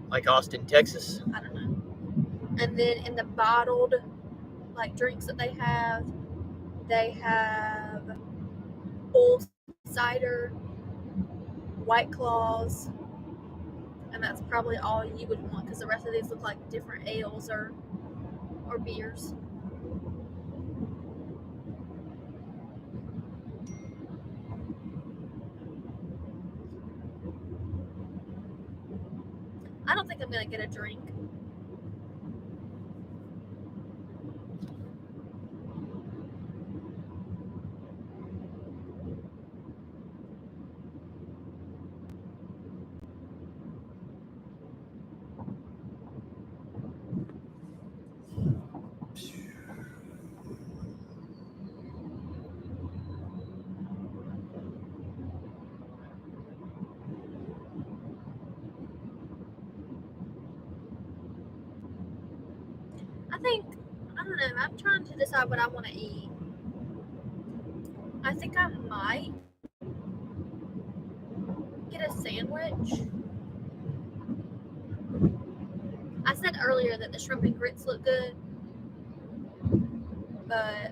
Like Austin, Texas? I don't know. And then in the bottled like drinks that they have full cider, White Claws, and that's probably all you would want because the rest of these look like different ales or beers. I don't think I'm gonna get a drink. I don't know, I'm trying to decide what I want to eat. I think I might get a sandwich. I said earlier that the shrimp and grits look good, but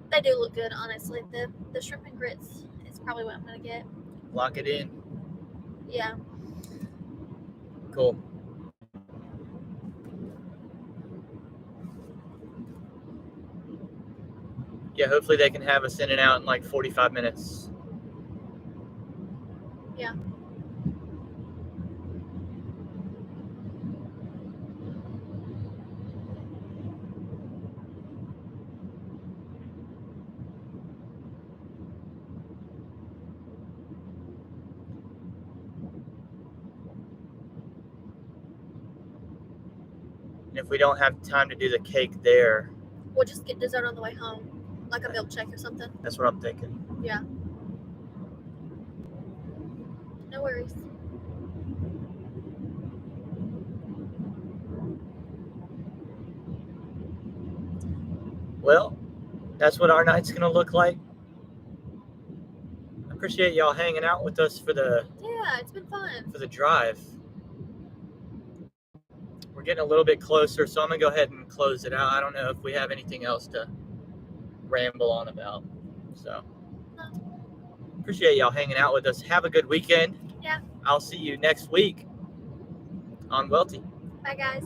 they do look good, honestly. The shrimp and grits is probably what I'm gonna get. Lock it in. Yeah. Cool. Yeah, hopefully they can have us in and out in like 45 minutes. Yeah. And if we don't have time to do the cake there, We'll just get dessert on the way home. Like a milkshake or something. That's what I'm thinking. Yeah. No worries. Well, that's what our night's gonna look like. I appreciate y'all hanging out with us for the it's been fun. For the drive. We're getting a little bit closer, so I'm gonna go ahead and close it out. I don't know if we have anything else to ramble on about. So appreciate y'all hanging out with us. Have a good weekend. Yeah. I'll see you next week on Welty. Bye, guys.